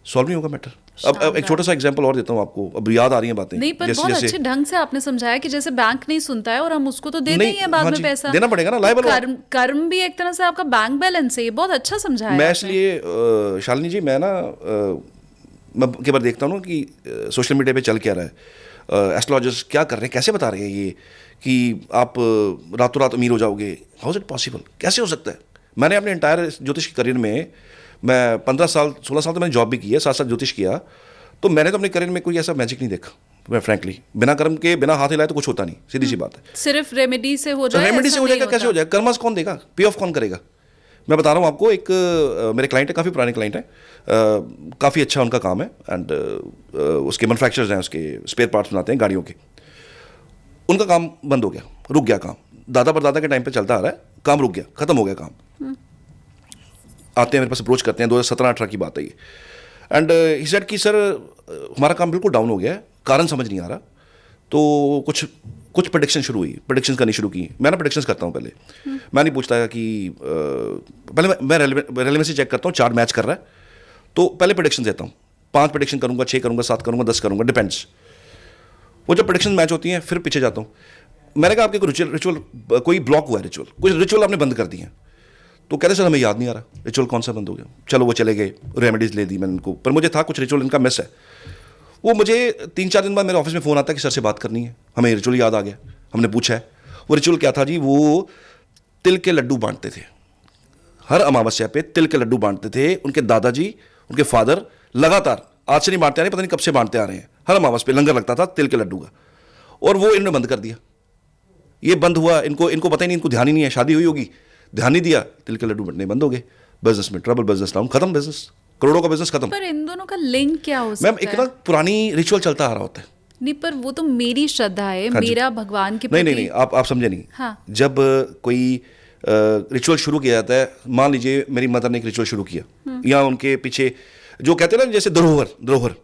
सॉल्व नहीं होगा मैटर. अब एक छोटा सा एग्जांपल और देता हूँ आपको, अब याद आ रही हैं बातें. नहीं, पर बहुत अच्छे ढंग से आपने समझाया कि जैसे बैंक नहीं सुनता है और हम उसको तो देते ही हैं बाद में पैसा देना पड़ेगा ना, लायबल. कर्म भी एक तरह से आपका बैंक बैलेंस है. ये बहुत अच्छा समझाया. मैं इसलिए शालिनी जी, मैं ना मैं कई बार देखता हूँ कि सोशल मीडिया पे चल क्या रहा है, एस्ट्रोलॉजर्स क्या कर रहे हैं, कैसे बता रहे हैं ये कि आप रातों रात अमीर हो जाओगे. हाउ इज इट पॉसिबल, कैसे हो सकता है? मैंने अपने एंटायर ज्योतिष करियर में, मैं 16 साल तो मैंने जॉब भी की है, साथ ज्योतिष किया, तो मैंने तो अपने करियर में कोई ऐसा मैजिक नहीं देखा. मैं फ्रैंकली बिना कर्म के, बिना हाथ हिलाए तो कुछ होता नहीं, सीधी सी बात है. सिर्फ रेमेडी से हो जाए, रेमेडी से हो जाएगा, कैसे हो जाएगा? कर्मस कौन देगा, पे ऑफ कौन करेगा? मैं बता रहा हूँ आपको, एक मेरे क्लाइंट है, काफ़ी पुराने क्लाइंट हैं, काफ़ी अच्छा उनका काम है एंड उसके मैन्युफैक्चरर्स हैं, उसके स्पेयर पार्ट्स बनाते हैं गाड़ियों के. उनका काम बंद हो गया, रुक गया काम. दादा परदादा के टाइम पे चलता आ रहा है, काम रुक गया, खत्म हो गया काम. आते हैं मेरे पास, अप्रोच करते हैं, 2017-18 की बात है ये. एंड ही सेड कि सर हमारा काम बिल्कुल डाउन हो गया है, कारण समझ नहीं आ रहा. तो कुछ प्रेडिक्शन शुरू हुई, प्रेडिक्शंस करनी शुरू की. मैं ना प्रेडिक्शंस करता हूँ पहले, मैं नहीं पूछता कि पहले मैं रेलेवेंसी चेक करता हूँ, चार्ट मैच कर रहा है तो पहले प्रेडिक्शन देता हूँ. 5 प्रेडिक्शन करूँगा, 6 करूँगा, 7 करूँगा, 10 करूँगा, डिपेंड्स. वो जब प्रेडिक्शन मैच होती हैं फिर पीछे जाता हूँ. मैंने कहा आपके कोई रिचुअल कोई ब्लॉक हुआ है, कुछ रिचुअल आपने बंद कर दिए हैं. तो कहते सर हमें याद नहीं आ रहा रिचुअल कौन सा बंद हो गया. चलो वो चले गए, रेमेडीज ले दी मैंने उनको, पर मुझे था कुछ रिचुअल इनका मिस है. वो मुझे 3-4 दिन बाद मेरे ऑफिस में फ़ोन आता है कि सर से बात करनी है, हमें रिचुअल याद आ गया, हमने पूछा है. वो रिचुअल क्या था जी? वो तिल के लड्डू बांटते थे. हर अमावस्या पे तिल के लड्डू बांटते थे. उनके दादाजी, उनके फादर लगातार, आज से नहीं बांटते आ रहे, पता नहीं कब से बांटते आ रहे हैं. हर अमावस पे लंगर लगता था तिल के लड्डू का, और वो इन्होंने बंद कर दिया. ये बंद हुआ, इनको पता ही नहीं, इनको ध्यान ही नहीं है, शादी हुई होगी, ध्यान नहीं दिया, तिल के लड्डू बंटने बंद हो गए. बिजनेस में ट्रबल, बिजनेस डाउन, खत्म, बिजनेस करोड़ों का बिजनेस खत्म. पर इन दोनों का लिंक क्या हो सकता है? मैम एक ना पुरानी रिचुअल चलता आ रहा होता है. नहीं, पर वो तो मेरी श्रद्धा है, हाँ मेरा भगवान के प्रति. नहीं, आप समझे नहीं. हाँ. जब कोई रिचुअल शुरू किया जाता है, मान लीजिए मेरी मदर ने एक रिचुअल शुरू किया, या उनके पीछे जो कहते हैं ना, जैसे धरोहर,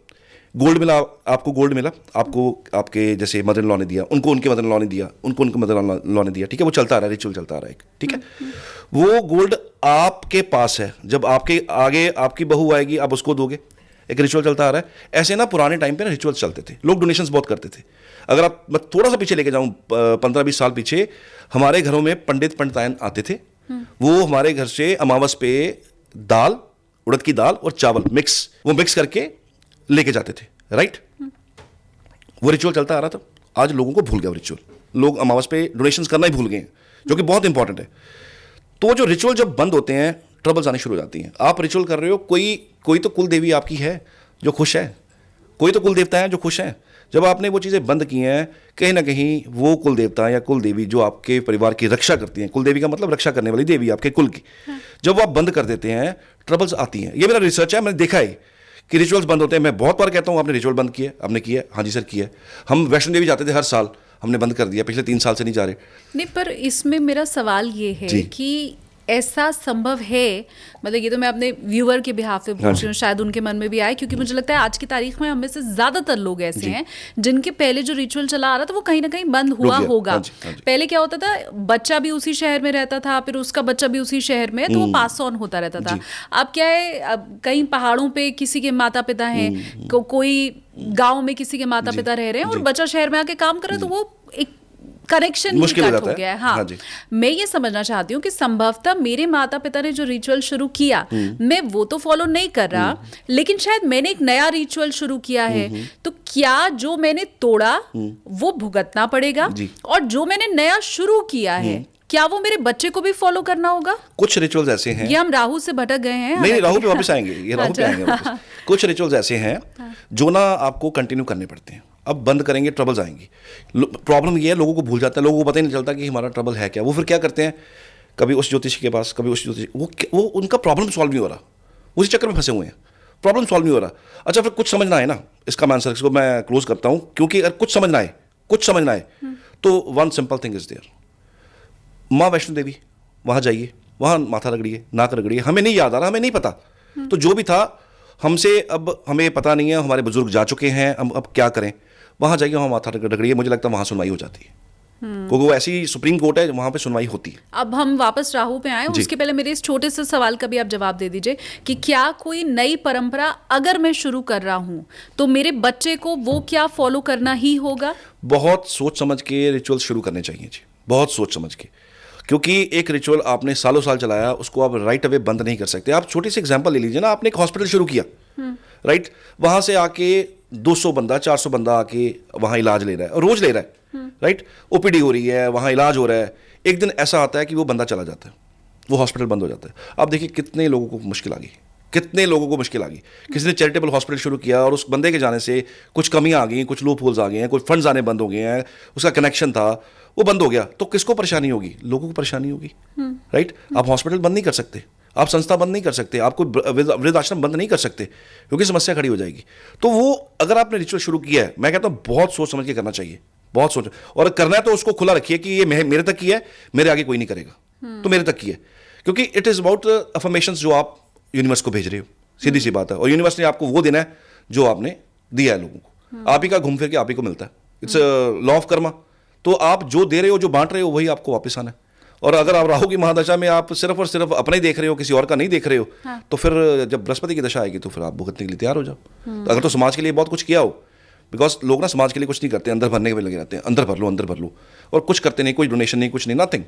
गोल्ड मिला, आपको गोल्ड मिला, आपको आपके जैसे मदर इन लॉ ने दिया, उनको उनके मदर इन लॉ ने दिया, उनको उनके मदर इन लॉ ने दिया, ठीक है, वो चलता आ रहा है, रिचुअल चलता आ रहा है, ठीक है. वो गोल्ड आपके पास है, जब आपके आगे आपकी बहू आएगी आप उसको दोगे, एक रिचुअल चलता आ रहा है. ऐसे ना पुराने टाइम पे ना रिचुअल्स चलते थे, लोग डोनेशंस बहुत करते थे. अगर आप, मैं थोड़ा सा पीछे लेके जाऊँ, 15-20 साल पीछे, हमारे घरों में पंडितायन आते थे. वो हमारे घर से अमावस पे दाल, उड़द की दाल और चावल मिक्स करके लेके जाते थे, राइट. वो रिचुअल चलता आ रहा था. आज लोगों को भूल गया वो रिचुअल, लोग अमावस पे डोनेशंस करना ही भूल गए हैं, जो कि बहुत इंपॉर्टेंट है. तो जो रिचुअल जब बंद होते हैं, ट्रबल्स आनी शुरू हो जाती हैं. आप रिचुअल कर रहे हो, कोई तो कुल देवी आपकी है जो खुश है, कोई तो कुल देवता है जो खुश है. जब आपने वो चीज़ें बंद की हैं, कहीं ना कहीं वो कुल देवता या कुल देवी जो आपके परिवार की रक्षा करती हैं, कुल देवी का मतलब रक्षा करने वाली देवी आपके कुल की, जब वो आप बंद कर देते हैं, ट्रबल्स आती हैं। ये मेरा रिसर्च है, मैंने देखा है कि रिचुअल्स बंद होते हैं। मैं बहुत बार कहता हूँ आपने रिचुअल बंद किया, आपने किया? हाँ जी सर किया। हम वैष्णो देवी जाते थे हर साल, हमने बंद कर दिया, पिछले 3 साल से नहीं जा रहे। नहीं, पर इसमें मेरा सवाल ये है कि ऐसा संभव है, मतलब ये तो मैं अपने व्यूअर के बिहाफ पे पूछ रही हूँ, शायद उनके मन में भी आए, क्योंकि मुझे लगता है आज की तारीख में हम में से ज्यादातर लोग ऐसे हैं जिनके पहले जो रिचुअल चला आ रहा था वो कहीं ना कहीं बंद हुआ होगा। पहले क्या होता था, बच्चा भी उसी शहर में रहता था, फिर उसका बच्चा भी उसी शहर में, तो वो पास ऑन होता रहता था। अब क्या है, अब कहीं पहाड़ों पे किसी के माता पिता हैं, कोई गाँव में किसी के माता पिता रह रहे हैं और बच्चा शहर में आके काम कर रहा है, तो वो एक कनेक्शन ही कट हो गया है। हाँ, मैं ये समझना चाहती हूँ कि संभवतः मेरे माता पिता ने जो रिचुअल शुरू किया, मैं वो तो फॉलो नहीं कर रहा, लेकिन शायद मैंने एक नया रिचुअल शुरू किया है, तो क्या जो मैंने तोड़ा वो भुगतना पड़ेगा, और जो मैंने नया शुरू किया है क्या वो मेरे बच्चे को भी फॉलो करना होगा? कुछ रिचुअल्स ऐसे हैं, ये हम राहु से भटक गए हैं। नहीं, राहु पे वापस आएंगे, ये राहु पे आएंगे वापस। कुछ रिचुअल्स ऐसे हैं जो ना आपको कंटिन्यू करने पड़ते हैं। अब बंद करेंगे, ट्रबल्स आएंगी। प्रॉब्लम ये है, लोगों को भूल जाता है, लोगों को पता ही नहीं चलता कि हमारा ट्रबल है क्या। वो फिर क्या करते हैं, कभी उस ज्योतिषी के पास, कभी उस ज्योतिषी, वो उनका प्रॉब्लम सॉल्व नहीं हो रहा, उसी चक्कर में फंसे हुए हैं, प्रॉब्लम सॉल्व नहीं हो रहा। अच्छा, फिर कुछ समझना है ना, इसका मैं आंसर इसको मैं क्लोज करता हूँ, क्योंकि अगर कुछ समझना है तो one simple thing is there. माँ वैष्णो देवी, वहाँ जाइए, वहाँ माथा रगड़िए, नाक रगड़िए। हमें नहीं याद आ रहा, हमें नहीं पता, तो जो भी था हमसे, अब हमें पता नहीं है, हमारे बुजुर्ग जा चुके हैं, हम अब क्या करें। वहाँ जाइए, वहाँ माथा रगड़िए, मुझे लगता है वहाँ सुनवाई हो जाती है, क्योंकि वो ऐसी सुप्रीम कोर्ट है, वहाँ पे सुनवाई होती है। अब हम वापस राहु पे आए, उसके पहले मेरे इस छोटे से सवाल का भी आप जवाब दे दीजिए कि क्या कोई नई परंपरा अगर मैं शुरू कर रहा हूँ तो मेरे बच्चे को वो क्या फॉलो करना ही होगा? बहुत सोच समझ के रिचुअल शुरू करने चाहिए जी, बहुत सोच समझ के, क्योंकि एक रिचुअल आपने सालों साल चलाया, उसको आप राइट अवे बंद नहीं कर सकते। आप छोटी सी एग्जांपल ले लीजिए ना, आपने एक हॉस्पिटल शुरू किया, राइट, वहां से आके 200 बंदा 400 बंदा आके वहां इलाज ले रहा है, रोज ले रहा है, राइट, ओपीडी हो रही है, वहां इलाज हो रहा है। एक दिन ऐसा आता है कि वो बंदा चला जाता है, वो हॉस्पिटल बंद हो जाता है। अब देखिए कितने लोगों को मुश्किल आ गई, कितने लोगों को मुश्किल आ गई। किसी ने चैरिटेबल हॉस्पिटल शुरू किया और उस बंदे के जाने से कुछ कमियां आ गई, कुछ लूप होल्स आ गए हैं, कुछ फंड्स आने बंद हो गए हैं, उसका कनेक्शन था वो बंद हो गया, तो किसको परेशानी होगी? लोगों को परेशानी होगी, राइट। आप हॉस्पिटल बंद नहीं कर सकते, आप संस्था बंद नहीं कर सकते, आपको वृद्ध आश्रम बंद नहीं कर सकते, क्योंकि समस्या खड़ी हो जाएगी। तो वो अगर आपने रिचुअल शुरू किया है, मैं कहता हूँ बहुत सोच समझ के करना चाहिए, बहुत सोच, और करना है तो उसको खुला रखिए कि ये मेरे तक की है, मेरे आगे कोई नहीं करेगा, तो मेरे तक की है, क्योंकि इट इज अबाउट अफर्मेशंस जो आप यूनिवर्स को भेज रहे हो, सीधी सी बात है। और यूनिवर्स ने आपको वो देना है जो आपने दिया है लोगों को, आप ही का घूम फिर के आप ही को मिलता है, इट्स लॉ ऑफ कर्मा। तो आप जो दे रहे हो, जो बांट रहे हो, वही आपको वापस आना है। और अगर आप राहु की महादशा में आप सिर्फ और सिर्फ अपने ही देख रहे हो, किसी और का नहीं देख रहे हो, तो फिर जब बृहस्पति की दशा आएगी तो फिर आप भुगतने के लिए तैयार हो जाओ। तो अगर तो समाज के लिए बहुत कुछ किया हो, बिकॉज लोग ना समाज के लिए कुछ नहीं करते, अंदर भरने के लगे रहते हैं, अंदर भर लो, और कुछ करते नहीं, कोई डोनेशन नहीं, कुछ नहीं, नथिंग।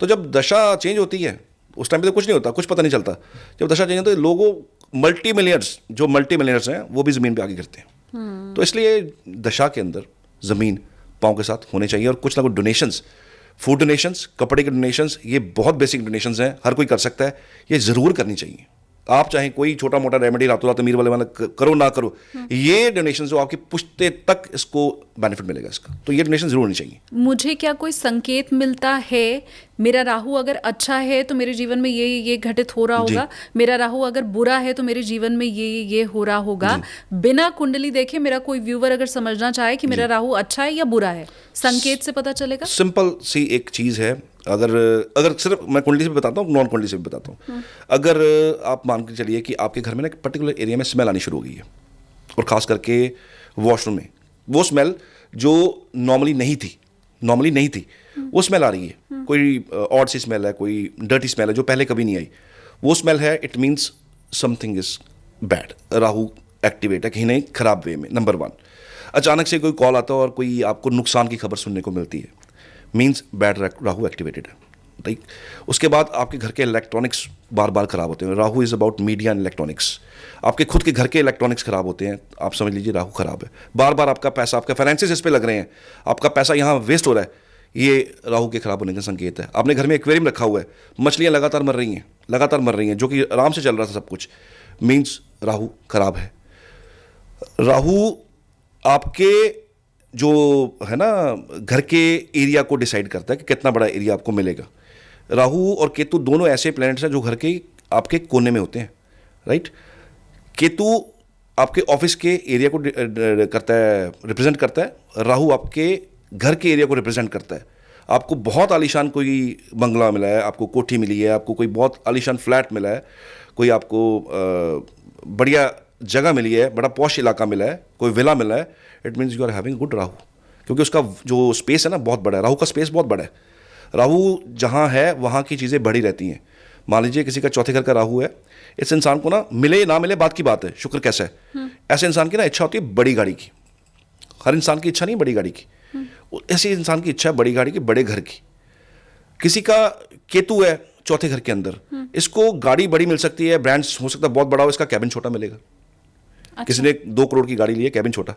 तो जब दशा चेंज होती है उस टाइम पे तो कुछ नहीं होता, कुछ पता नहीं चलता। जब दशा चेंज होती है, लोगों मल्टी मिलियनर्स हैं वो भी ज़मीन पे आगे गिरते हैं। तो इसलिए दशा के अंदर ज़मीन पाँव के साथ होने चाहिए, और कुछ ना कुछ डोनेशंस, फूड डोनेशंस, कपड़े के डोनेशंस, ये बहुत बेसिक डोनेशंस हैं, हर कोई कर सकता है, ये ज़रूर करनी चाहिए। आप चाहे कोई छोटा मोटा रेमेडी रातों रात अमीर वाले करो ना करो, ये डोनेशन जो आपकी पुश्ते तक इसको बेनिफिट मिलेगा इसका, तो ये डोनेशन जरूर होनी चाहिए। मुझे क्या कोई संकेत मिलता है, मेरा राहु अगर अच्छा है तो मेरे जीवन में ये घटित हो रहा होगा, मेरा राहु अगर बुरा है तो मेरे जीवन में ये हो रहा होगा? बिना कुंडली देखे मेरा कोई व्यूवर अगर समझना चाहे कि मेरा राहु अच्छा है या बुरा है, संकेत से पता चलेगा? सिंपल सी एक चीज़ है, अगर सिर्फ मैं कुंडली से भी बताता हूँ, नॉन कुंडली से भी बताता हूँ। अगर आप मान के चलिए कि आपके घर में ना एक पर्टिकुलर एरिया में स्मेल आनी शुरू हो गई है, और ख़ास करके वॉशरूम में वो स्मेल जो नॉर्मली नहीं थी, वो स्मेल आ रही है, कोई ऑड सी स्मेल है, कोई डर्टी स्मेल है जो पहले कभी नहीं आई, वो स्मेल है, it means something is bad, Rahu activate है कहीं नहीं, खराब वे में। नंबर 1, अचानक से कोई कॉल आता है और कोई आपको नुकसान की खबर सुनने को मिलती है, मीन्स बैड राहु एक्टिवेटेड है, राइट। उसके बाद आपके घर के इलेक्ट्रॉनिक्स बार बार खराब होते हैं, Rahu is about media and electronics. आपके खुद के घर के इलेक्ट्रॉनिक्स खराब होते हैं, आप समझ लीजिए राहु खराब है। बार बार आपका पैसा, आपका फाइनेंसेस इस पे लग रहे हैं, आपका पैसा यहाँ वेस्ट हो रहा है, ये राहु के खराब होने का संकेत है। आपने घर में एक्वेरियम रखा हुआ है, मछलियाँ लगातार मर रही हैं, जो कि आराम से चल रहा था सब कुछ, मीन्स राहु खराब है। राहु आपके जो है ना घर के एरिया को डिसाइड करता है कि कितना बड़ा एरिया आपको मिलेगा। राहु और केतु दोनों ऐसे प्लैनेट्स हैं जो घर के आपके कोने में होते हैं, राइट। केतु आपके ऑफिस के एरिया को करता है, रिप्रेजेंट करता है। राहु आपके घर के एरिया को रिप्रेजेंट करता है। आपको बहुत आलीशान कोई बंगला मिला है, आपको कोठी मिली है, आपको कोई बहुत आलीशान फ्लैट मिला है, कोई आपको बढ़िया जगह मिली है, बड़ा पॉश इलाका मिला है, कोई विला मिला है, it means you are having good Rahu, क्योंकि उसका जो स्पेस है ना बहुत बड़ा है। राहु का स्पेस बहुत बड़ा है। राहु जहाँ है वहाँ की चीज़ें बड़ी रहती हैं। मान लीजिए किसी का चौथे घर का राहु है, इस इंसान को ना मिले ना मिले बात की बात है, शुक्र कैसा है, ऐसे इंसान की ना इच्छा होती है बड़ी गाड़ी की। हर इंसान की इच्छा नहीं बड़ी गाड़ी की, ऐसे इंसान की इच्छा है बड़ी गाड़ी की, बड़े घर की। किसी का केतु है चौथे घर के अंदर, इसको गाड़ी बड़ी मिल सकती है, ब्रांड्स हो सकता है बहुत बड़ा हो, इसका कैबिन छोटा मिलेगा। अच्छा। किसी ने 2 करोड़ की गाड़ी ली है, कैबिन छोटा।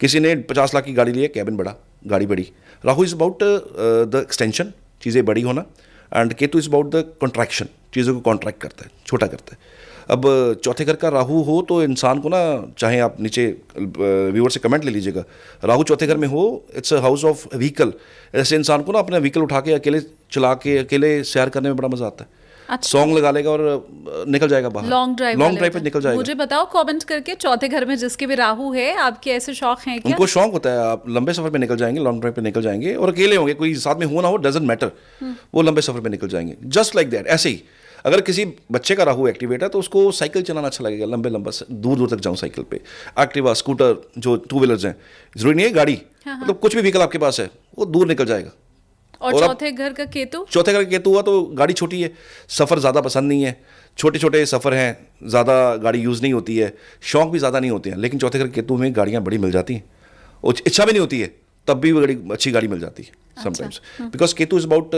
किसी ने 50 लाख की गाड़ी ली है, कैबिन बड़ा, गाड़ी बड़ी। Rahu is about the extension, चीज़ें बड़ी होना, and Ketu is about the contraction, चीज़ों को कॉन्ट्रैक्ट करता है, छोटा करता है। अब चौथे घर का राहु हो तो इंसान को ना, चाहे आप नीचे व्यूअर से कमेंट ले लीजिएगा, राहु चौथे घर में हो, it's a house of vehicle. ऐसे इंसान को ना अपना व्हीकल उठा के अकेले चला के अकेले सैर करने में बड़ा मजा आता है। अच्छा। सॉन्ग लगा लेगा और निकल जाएगा बाहर, लॉन्ग ड्राइव पे निकल जाएगा। मुझे बताओ कमेंट करके, चौथे घर में जिसके भी राहु है, आपके ऐसे शौक हैं क्या? उनको शौक होता है, आप लंबे सफर पे निकल जाएंगे, लॉन्ग ड्राइव पे निकल जाएंगे, और अकेले होंगे, कोई साथ में हो ना हो डजंट मैटर, वो लंबे सफर पे निकल जाएंगे, जस्ट लाइक दैट। ऐसे ही अगर किसी बच्चे का राहु एक्टिवेट है तो उसको साइकिल चलाना अच्छा लगेगा, लंबे दूर दूर तक जाऊँ साइकिल पे, एक्टिवा, स्कूटर, जो 2 व्हीलर्स हैं, जरूरी नहीं है गाड़ी, मतलब कुछ भी व्हीकल आपके पास है वो दूर निकल जाएगा। और चौथे घर का केतु? चौथे घर का केतु हुआ तो गाड़ी छोटी है, सफ़र ज़्यादा पसंद नहीं है, छोटे छोटे सफ़र हैं, ज़्यादा गाड़ी यूज़ नहीं होती है, शौक भी ज़्यादा नहीं होते हैं, लेकिन चौथे घर केतु में गाड़ियाँ बड़ी मिल जाती हैं, और इच्छा भी नहीं होती है तब भी बड़ी अच्छी गाड़ी मिल जाती है sometimes, because Ketu is about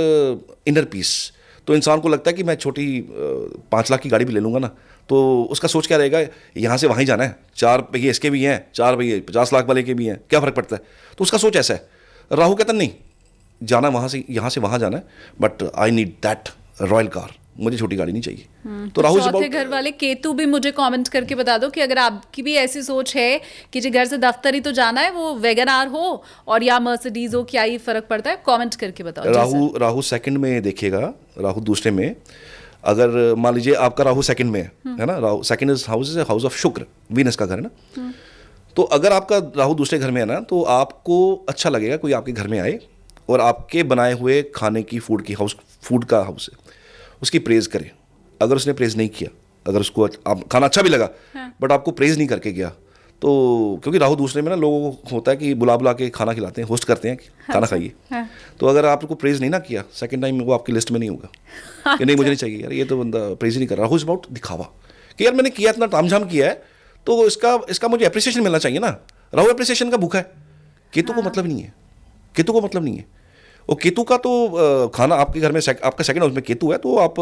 inner peace. तो इंसान को लगता है कि मैं छोटी 5 लाख की गाड़ी भी ले लूँगा ना, तो उसका सोच क्या रहेगा, यहाँ से वहीं जाना है, 4 पहिए इसके भी हैं, 4 पहिए 50 लाख वाले के भी हैं, क्या फ़र्क पड़ता है, तो उसका सोच ऐसा है। राहु कहता नहीं, जाना वहाँ से, यहाँ से वहाँ जाना है, but I need that royal car, मुझे छोटी गाड़ी नहीं चाहिए। तो राहु चौथे घर वाले केतु भी मुझे कमेंट करके बता दो कि अगर आपकी भी ऐसी सोच है कि जी घर से दफ्तर ही तो जाना है, वो वैगन हो और या मर्सिडीज हो, क्या ही फर्क पड़ता है, कमेंट करके बताओ। राहु सेकंड में देखिएगा, राहु दूसरे में, अगर मान लीजिए आपका राहु सेकंड में है ना, Rahu second is house of शुक्र, वीनस का घर है ना, तो अगर आपका राहु दूसरे घर में है ना, तो आपको अच्छा लगेगा कोई आपके घर में आए और आपके बनाए हुए खाने की फूड का हाउस है, उसकी प्रेज़ करे। अगर उसने प्रेज़ नहीं किया, अगर उसको खाना अच्छा भी लगा, बट आपको प्रेज़ नहीं करके गया, तो क्योंकि राहु दूसरे में ना लोगों को होता है कि बुला के खाना खिलाते हैं, होस्ट करते हैं, खाना खाइए, तो अगर आपको प्रेज़ नहीं ना किया सेकंड टाइम, वो आपकी लिस्ट में नहीं होगा कि नहीं मुझे नहीं चाहिए यार, ये तो बंदा प्रेज़ ही नहीं कर रहा। राहु इज अबाउट दिखावा कि यार मैंने किया, इतना तामझाम किया है, तो इसका मुझे अप्रिसिएशन मिलना चाहिए ना। राहु अप्रिसिएशन का भूखा है, केतु को मतलब नहीं है, केतु को मतलब नहीं है। और केतु का तो खाना आपके घर में आपका सेकंड हाउस में केतु है, तो आप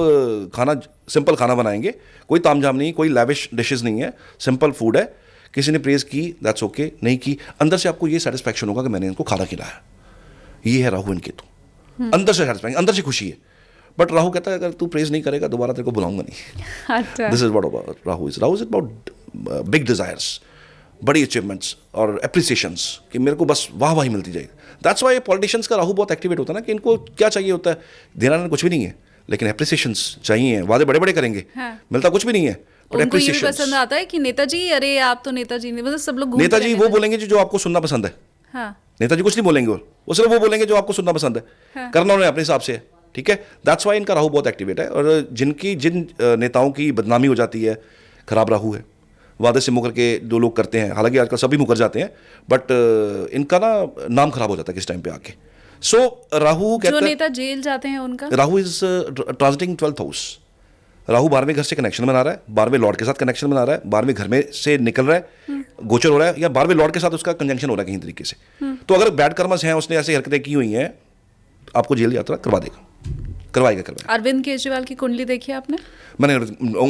खाना सिंपल खाना बनाएंगे, कोई तामझाम नहीं, कोई लैविश डिशेस नहीं है, सिंपल फूड है। किसी ने प्रेज़ की दैट्स ओके, नहीं की, अंदर से आपको ये सेटिस्फैक्शन होगा कि मैंने इनको खाना खिलाया। ये है राहु एंड केतु, अंदर से सेटिस्फैक्शन, अंदर से खुशी है। बट राहु कहता है अगर तू प्रेज़ नहीं करेगा दोबारा तेरे को बुलाऊंगा नहीं। This is what Rahu is about big desires, बड़ी अचीवमेंट्स और एप्रिसिएशंस, कि मेरे को बस वाह वाही मिलती जाएगी। दैट्स वाई पॉलिटिशियंस का राहु बहुत एक्टिवेट होता है ना, कि इनको क्या चाहिए होता है, देना कुछ भी नहीं है, लेकिन एप्रिसिएशंस चाहिए, वादे बड़े बड़े करेंगे, मिलता कुछ भी नहीं है, बट एप्रिसिएशन पसंद आता है कि नेताजी, अरे आप तो नेताजी नहीं, मतलब सब लोग नेताजी वो बोलेंगे जो आपको सुनना पसंद है। नेताजी कुछ नहीं बोलेंगे, वो सिर्फ वो बोलेंगे जो आपको सुनना पसंद है, करना उन्हें अपने हिसाब से है, ठीक है। दैट्स वाई इनका राहु बहुत एक्टिवेट है। और जिन नेताओं की बदनामी हो जाती है, खराब राहु है, वादे से मुकर के जो लोग करते हैं, हालांकि आजकल सभी मुकर जाते हैं, बट इनका ना नाम खराब हो जाता है किस टाइम पे आके। सो राहु कहता है, जो नेता जेल जाते हैं उनका, Rahu is transiting 12th house. Rahu 12वें घर से कनेक्शन बना रहा है, 12वें लॉर्ड के साथ कनेक्शन बना रहा है, 12वें घर में से निकल रहा है, गोचर हो रहा है, या 12वें लॉर्ड के साथ उसका कंजंक्शन हो रहा है कहीं तरीके से। तो अगर बैड कर्मस हैं, उसने ऐसी हरकतें की हुई हैं, आपको जेल यात्रा करवाएगा। अरविंद केजरीवाल की कुंडली देखी आपने? मैंने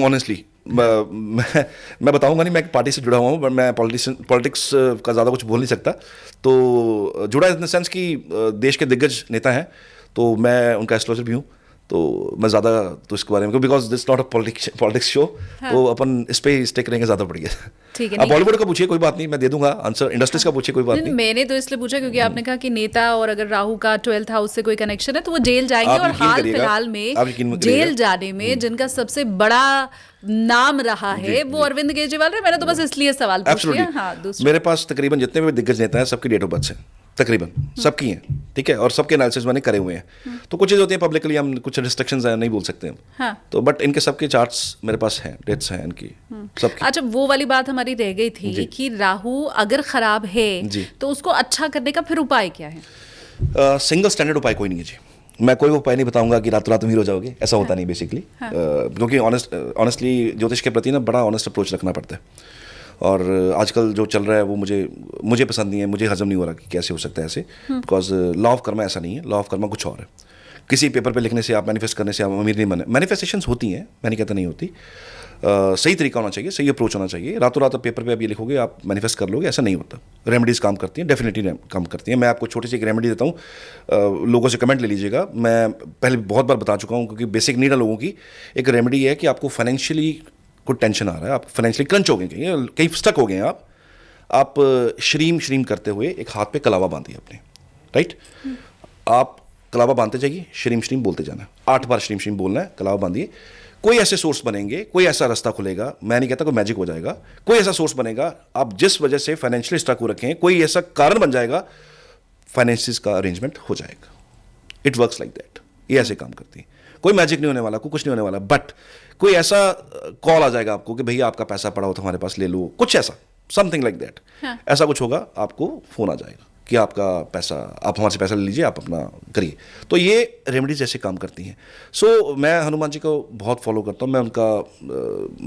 ऑनेस्टली मैं बताऊंगा नहीं, मैं एक पार्टी से जुड़ा हुआ हूँ, बट मैं पॉलिटिक्स का ज़्यादा कुछ बोल नहीं सकता। तो जुड़ा इन द सेंस कि देश के दिग्गज नेता हैं, तो मैं उनका एस्ट्रोलॉजर भी हूँ, तो मैं ज़्यादा तो इसके बारे में, because this not a politics show, तो अपन इस पे स्टिक रहेंगे ज़्यादा बढ़िया। ठीक है, आप बॉलीवुड का पूछिए, कोई बात नहीं, मैं दे दूंगा आंसर। इंडस्ट्रीज का पूछिए, कोई बात नहीं। मैंने तो इसलिए पूछा क्योंकि आपने कहा कि नेता और अगर राहु का 12th हाउस से कोई कनेक्शन है तो वो जेल जाएंगे, आप और यकीन हाल करिएगा, फिलहाल आप में यकीन करिएगा। जेल जाने में जिनका सबसे बड़ा नाम रहा है वो अरविंद केजरीवाल है। मैंने तो बस इसलिए सवाल पूछ लिया। हाँ, दूसरा, मेरे पास तकरीबन जितने भी दिग्गज नेता हैं सबकी डेट ऑफ बर्थ है, तकरीबन सबकी हैं, ठीक है, और सबके एनालिसिस मैंने करे हुए हैं। तो कुछ चीज़ होती है पब्लिकली, हम कुछ रिस्ट्रिक्शंस हैं, नहीं बोल सकते हम। हाँ। तो बट इनके सबके चार्ट्स मेरे पास हैं, डेट्स हैं इनकी सबकी। अच्छा, वो वाली बात हमारी रह गई थी कि राहु अगर खराब है तो उसको अच्छा करने का फिर उपाय क्या है? सिंगल स्टैंडर्ड उपाय कोई नहीं है जी। मैं कोई उपाय नहीं बताऊंगा कि रातों रात तुम हीरो जाओगे, ऐसा होता नहीं बेसिकली। क्योंकि ऑनेस्टली ज्योतिष के प्रति ना बड़ा ऑनेस्ट अप्रोच रखना पड़ता है, और आजकल जो चल रहा है वो मुझे पसंद नहीं है, मुझे हजम नहीं हो रहा कि कैसे हो सकता है ऐसे। बिकॉज लॉ ऑफ कर्मा ऐसा नहीं है, लॉ ऑफ कर्मा कुछ और है। किसी पेपर पे लिखने से, आप मैनिफेस्ट करने से आप अमीर नहीं बने। मैनिफेस्टेशंस होती हैं, मैं नहीं कहता नहीं होती। सही तरीका होना चाहिए, सही अप्रोच होना चाहिए। रातों रात पेपर पे आप ये लिखोगे, आप मैनिफेस्ट कर लोगे, ऐसा नहीं होता। रेमेडीज़ काम करती हैं, डेफिनेटली काम करती हैं। मैं आपको छोटी सी एक रेमेडी देता हूँ, लोगों से कमेंट ले लीजिएगा। मैं पहले बहुत बार बता चुका हूँ, क्योंकि बेसिक नीड है लोगों की। एक रेमेडी है कि आपको फाइनेंशियली कोई टेंशन आ रहा है, आप फाइनेंशियली क्रंच हो गए, कहीं स्टक हो गए हैं आप श्रीम करते हुए एक हाथ पे कलावा बांधिए अपने, राइट। आप कलावा बांधते जाइए, श्रीम बोलते जाना, 8 बार श्रीम बोलना है, कलावा बांधिए। कोई ऐसे सोर्स बनेंगे, कोई ऐसा रास्ता खुलेगा, मैं नहीं कहता कोई मैजिक हो जाएगा, कोई ऐसा सोर्स बनेगा, आप जिस वजह से फाइनेंशियली स्टक हो रखे हैं, कोई ऐसा कारण बन जाएगा, फाइनेंसिस का अरेंजमेंट हो जाएगा। It works like that. ये ऐसे काम करती है। कोई मैजिक नहीं होने वाला, कोई कुछ नहीं होने वाला, बट कोई ऐसा कॉल आ जाएगा आपको कि भैया आपका पैसा पड़ा हो तो हमारे पास ले लो, कुछ ऐसा, समथिंग लाइक दैट। ऐसा कुछ होगा, आपको फोन आ जाएगा कि आपका पैसा, आप हमारे से पैसा ले लीजिए, आप अपना करिए। तो ये रेमेडीज ऐसे काम करती हैं। सो मैं हनुमान जी को बहुत फॉलो करता हूँ, मैं उनका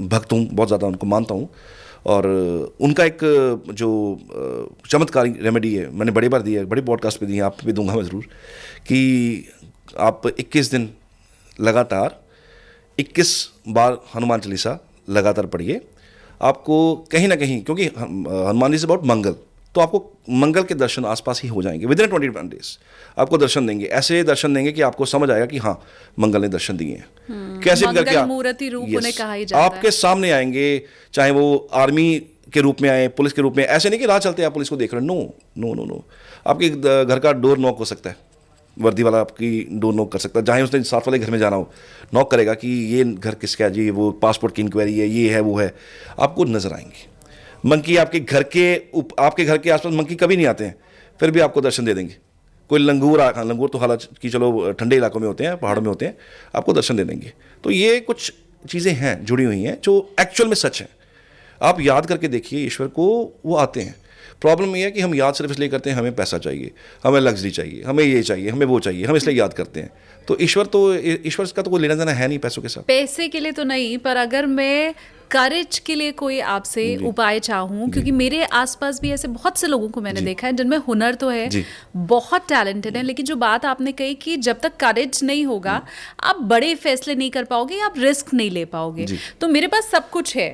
भक्त हूँ, बहुत ज़्यादा उनको मानता हूँ। और उनका एक जो चमत्कारी रेमेडी है, मैंने बड़ी बार दी है, बड़ी पॉडकास्ट पे दी है, आप भी दूंगा मैं ज़रूर, कि आप 21 दिन लगातार 21 बार हनुमान चालीसा लगातार पढ़िए। आपको कहीं ना कहीं, क्योंकि हनुमान जी से अबाउट मंगल, तो आपको मंगल के दर्शन आसपास ही हो जाएंगे। विद इन 21 डेज आपको दर्शन देंगे, ऐसे दर्शन देंगे कि आपको समझ आएगा कि हाँ मंगल ने दर्शन दिए हैं। कैसे भी करके मूर्ति रूप उन्हें कहा ही जाता है। आपके सामने आएंगे, चाहे वो आर्मी के रूप में आए, पुलिस के रूप में। ऐसे नहीं कि राह चलते आप पुलिस को देख रहे हैं, नो नो नो नो। आपके घर का डोर नॉक हो सकता है, वर्दी वाला आपकी डोर नॉक कर सकता है, जहाँ उसने साथ वाले घर में जाना हो, नॉक करेगा कि ये घर किसका है जी, वो पासपोर्ट की इंक्वायरी है, ये है वो है, आपको नजर आएंगे। मंकी आपके घर के आसपास मंकी कभी नहीं आते हैं, फिर भी आपको दर्शन दे देंगे। कोई लंगूर तो हालांकि चलो ठंडे इलाकों में होते हैं, पहाड़ों में होते हैं, आपको दर्शन दे देंगे। तो ये कुछ चीज़ें हैं जुड़ी हुई हैं जो एक्चुअल में सच हैं। आप याद करके देखिए ईश्वर को, वो आते हैं। प्रॉब्लम ये है कि हम याद सिर्फ इसलिए करते हैं हमें पैसा चाहिए, हमें लग्जरी चाहिए, हमें ये चाहिए, हमें वो चाहिए, हम इसलिए याद करते हैं। तो ईश्वर का तो कोई लेना देना है नहीं पैसों के साथ। पैसे के लिए तो नहीं, पर अगर मैं करेज के लिए कोई आपसे उपाय चाहूँ, क्योंकि मेरे आसपास भी ऐसे बहुत से लोगों को मैंने देखा है जिनमें हुनर तो है, बहुत टैलेंटेड है, लेकिन जो बात आपने कही कि जब तक करेज नहीं होगा आप बड़े फैसले नहीं कर पाओगे, आप रिस्क नहीं ले पाओगे। तो मेरे पास सब कुछ है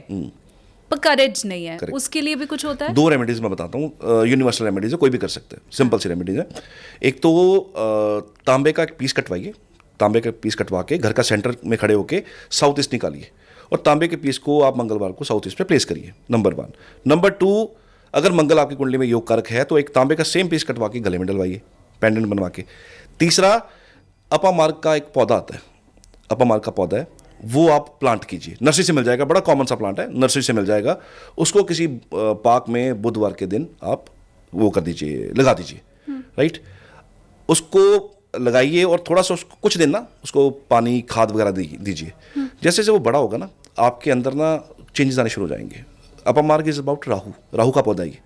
पर करेज नहीं है, उसके लिए भी कुछ होता है। 2 रेमेडीज मैं बताता हूँ, यूनिवर्सल रेमेडीज है, कोई भी कर सकते हैं, सिंपल सी रेमेडीज है। एक तो तांबे का एक पीस कटवाइए, तांबे का पीस कटवा के घर का सेंटर में खड़े होके साउथ ईस्ट निकालिए, और तांबे के पीस को आप मंगलवार को साउथ ईस्ट पे प्लेस करिए, नंबर 1। नंबर 2, अगर मंगल आपकी कुंडली में योग कारक है तो एक तांबे का सेम पीस कटवा के गले में डलवाइए, पेंडेंट बनवा के। तीसरा, अपामार्ग का एक पौधा आता है, अपामार्ग का पौधा है, वो आप प्लांट कीजिए, नर्सरी से मिल जाएगा, बड़ा कॉमन सा प्लांट है, नर्सरी से मिल जाएगा। उसको किसी पार्क में बुधवार के दिन आप वो कर दीजिए, लगा दीजिए, राइट। उसको लगाइए और थोड़ा सा उसको कुछ दिन ना उसको पानी खाद वगैरह दीजिए। जैसे जैसे वो बड़ा होगा ना, आपके अंदर ना चेंजेस आने शुरू हो जाएंगे। अपामार्ग इज अबाउट राहु का पौधा ये,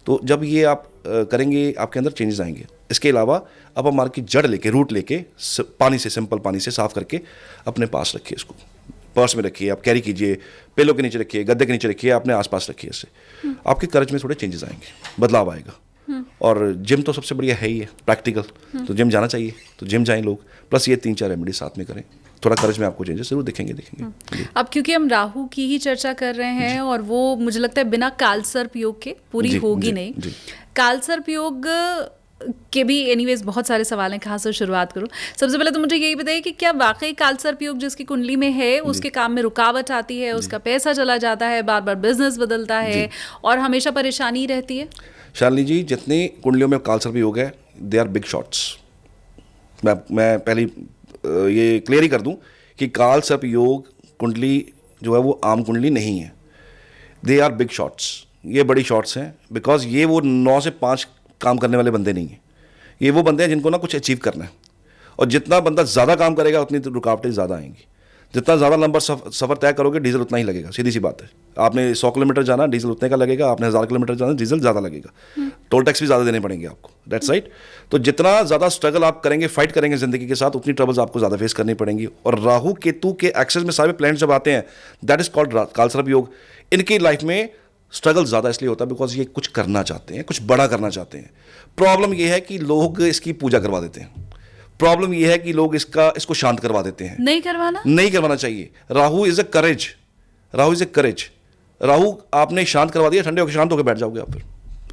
तो जब ये आप करेंगे आपके अंदर चेंजेस आएंगे। इसके अलावा अपामार्ग की जड़ लेके, रूट लेके, पानी से, सिंपल पानी से साफ करके अपने पास रखिए, इसको पर्स में रखिए, आप कैरी कीजिए, पिलो के नीचे रखिए, गद्दे के नीचे रखिए, अपने आसपास रखिए। इससे आपके कर्ज में थोड़े चेंजेस आएंगे, बदलाव आएगा। और जिम तो सबसे बढ़िया है ही है, प्रैक्टिकल, तो जिम जाना चाहिए, तो जिम जाएं लोग, प्लस ये 3-4 रेमेडी साथ में करें, थोड़ा कर्ज में आपको चेंजेस जरूर दिखेंगे। अब क्योंकि हम राहु की ही चर्चा कर रहे हैं, और वो मुझे लगता है बिना कालसर्प योग के पूरी होगी नहीं। कालसर्प योग के भी एनीवेज बहुत सारे सवाल हैं, कहाँ से शुरुआत करूँ। सबसे पहले तो मुझे यही बताइए कि क्या वाकई काल सर्प योग जिसकी कुंडली में है उसके काम में रुकावट आती है, उसका पैसा चला जाता है, बार बार बिजनेस बदलता है और हमेशा परेशानी रहती है? शालिनी जी, जितनी कुंडलियों में काल सर्प योग है, दे आर बिग शॉट्स। मैं पहले ये क्लियर ही कर दूं कि काल सर्प योग कुंडली जो है वो आम कुंडली नहीं है। दे आर बिग शॉट्स, ये बड़ी शॉट्स हैं, बिकॉज ये वो 9 से 5 काम करने वाले बंदे नहीं हैं। ये वो बंदे हैं जिनको ना कुछ अचीव करना है, और जितना बंदा ज़्यादा काम करेगा उतनी तो रुकावटें ज़्यादा आएंगी। जितना ज़्यादा लंबा सफ़र तय करोगे, डीजल उतना ही लगेगा, सीधी सी बात है। आपने 100 किलोमीटर जाना, डीजल उतने का लगेगा। आपने 1000 किलोमीटर जाना, डीजल ज़्यादा लगेगा। टोल टैक्स भी ज़्यादा देने पड़ेंगे आपको, दैट्स राइट। तो जितना ज़्यादा स्ट्रगल आप करेंगे, फाइट करेंगे ज़िंदगी के साथ, उतनी ट्रबल्स आपको ज़्यादा फेस करनी पड़ेंगी। और राहु केतु के एक्सेस में सारे प्लैनेट्स जब आते हैं, दैट इज़ कॉल्ड काल सर्प योग। इनकी लाइफ में स्ट्रगल ज़्यादा इसलिए होता है बिकॉज ये कुछ करना चाहते हैं, कुछ बड़ा करना चाहते हैं। प्रॉब्लम ये है कि लोग इसकी पूजा करवा देते हैं। प्रॉब्लम ये है कि लोग इसको शांत करवा देते हैं। नहीं करवाना चाहिए। Rahu is a courage, Rahu is a courage. Rahu आपने शांत करवा दिया, ठंडे होकर शांत होकर बैठ जाओगे आप फिर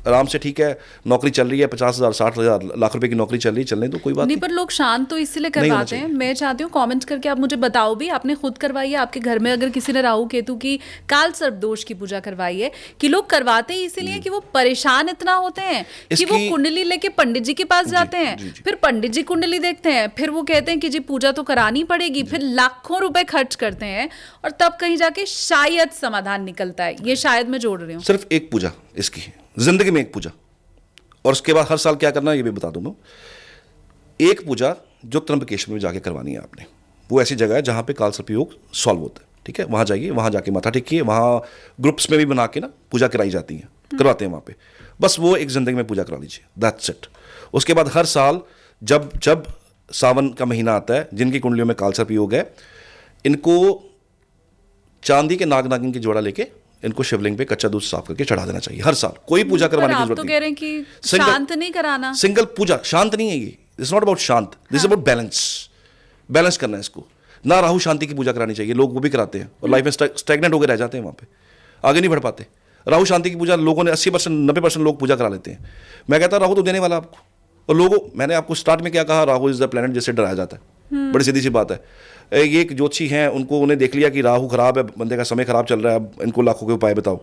आराम से। ठीक है, नौकरी चल रही है, 50,000 60,000 लाख रुपए की नौकरी चल रही है, चलने तो कोई बात नहीं। पर लोग शांत तो इसलिए करवाते हैं। मैं चाहती हूँ कमेंट्स करके आप मुझे बताओ भी, आपने खुद करवाई है आपके घर में, अगर किसी ने राहु केतु की काल सर्प दोष की पूजा करवाई है, कि लोग करवाते ही इसीलिए कि वो परेशान इतना होते हैं कि वो कुंडली लेके पंडित जी के पास जाते हैं, फिर पंडित जी कुंडली देखते हैं, फिर वो कहते हैं कि जी पूजा तो करानी पड़ेगी, फिर लाखों रुपए खर्च करते हैं और तब कहीं जाके शायद समाधान निकलता है। ये शायद मैं जोड़ रही हूँ। सिर्फ एक पूजा इसकी, जिंदगी में एक पूजा, और उसके बाद हर साल क्या करना है ये भी बता दूं मैं। एक पूजा जो त्र्यंबकेश्वर में जाके करवानी है आपने। वो ऐसी जगह है जहां पे काल सर्प योग सॉल्व होता है। ठीक है, वहां जाइए, वहां जाके माथा टेकिए। वहां ग्रुप्स में भी बना के ना पूजा कराई जाती है, करवाते हैं वहां पे। बस वो एक जिंदगी में पूजा करा लीजिए, दैट्स इट। उसके बाद हर साल जब जब सावन का महीना आता है, जिनकी कुंडलियों में काल सर्प योग है, इनको चांदी के नाग नागिन की जोड़ा लेके इनको शिवलिंग पे कच्चा दूध साफ करके चढ़ा देना चाहिए हर साल। कोई पूजा करवाने की जरूरत नहीं। आप तो कह रहे हैं कि शांत नहीं कराना। सिंगल पूजा, शांत नहीं है ये। दिस नॉट अबाउट शांत, दिस अबाउट बैलेंस। बैलेंस करना है इसको ना। राहु शांति की पूजा करानी चाहिए, लोग वो भी कराते हैं और लाइफ में स्टैग्नेंट होकर रह जाते हैं, वहां पे आगे नहीं बढ़ पाते। राहु शांति की पूजा लोगों ने 80% 90% लोग पूजा करा लेते हैं। मैं कहता राहु तो देने वाला आपको, और लोगों, मैंने आपको स्टार्ट में क्या कहा, राहु इज द प्लैनेट जिससे डराया जाता है। बड़ी सीधी सी बात है। ये एक ज्योतिषी हैं, उन्हें देख लिया कि राहु खराब है, बंदे का समय खराब चल रहा है, अब इनको लाखों के उपाय बताओ।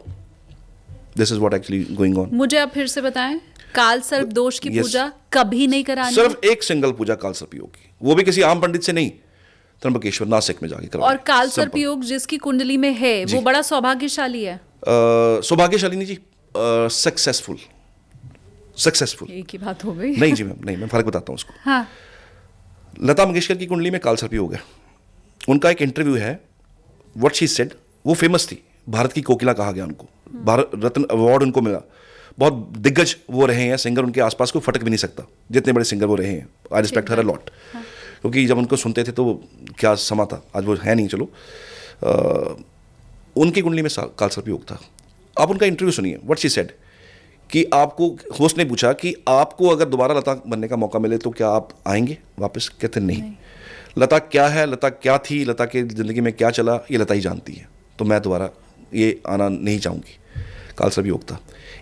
This is what actually going on. मुझे आप फिर से बताएं, काल सर्प दोष की पूजा कभी नहीं करानी। सिर्फ एक सिंगल पूजा काल सर्प योग की, वो भी किसी आम पंडित से नहीं, त्र्यंबकेश्वर नासिक में जाके करवाएं। और काल सर्प योग जिसकी कुंडली में है वो बड़ा सौभाग्यशाली है। सौभाग्यशाली नहीं जी, सक्सेसफुल। एक ही बात हो गई। नहीं जी मैम, नहीं, मैं फर्क बताता हूँ उसको। हाँ। लता मंगेशकर की कुंडली में काल सर्प योग है। उनका एक इंटरव्यू है, व्हाट शी सेड। वो फेमस थी, भारत की कोकिला कहा गया उनको, भारत रत्न अवार्ड उनको मिला। बहुत दिग्गज वो रहे हैं सिंगर, उनके आसपास कोई फटक भी नहीं सकता, जितने बड़े सिंगर वो रहे हैं। I respect her a lot, क्योंकि जब उनको सुनते थे तो क्या समा था, आज वो है नहीं। चलो, उनकी कुंडली में काल सर्प योग था। आप उनका इंटरव्यू सुनिए, व्हाट शी सेड, कि आपको होस्ट ने पूछा कि आपको अगर दोबारा लता बनने का मौका मिले तो क्या आप आएंगे वापस? कहते नहीं। लता क्या है, लता क्या थी, लता के ज़िंदगी में क्या चला, ये लता ही जानती है, तो मैं दोबारा ये आना नहीं चाहूँगी। काल सर्प योग था।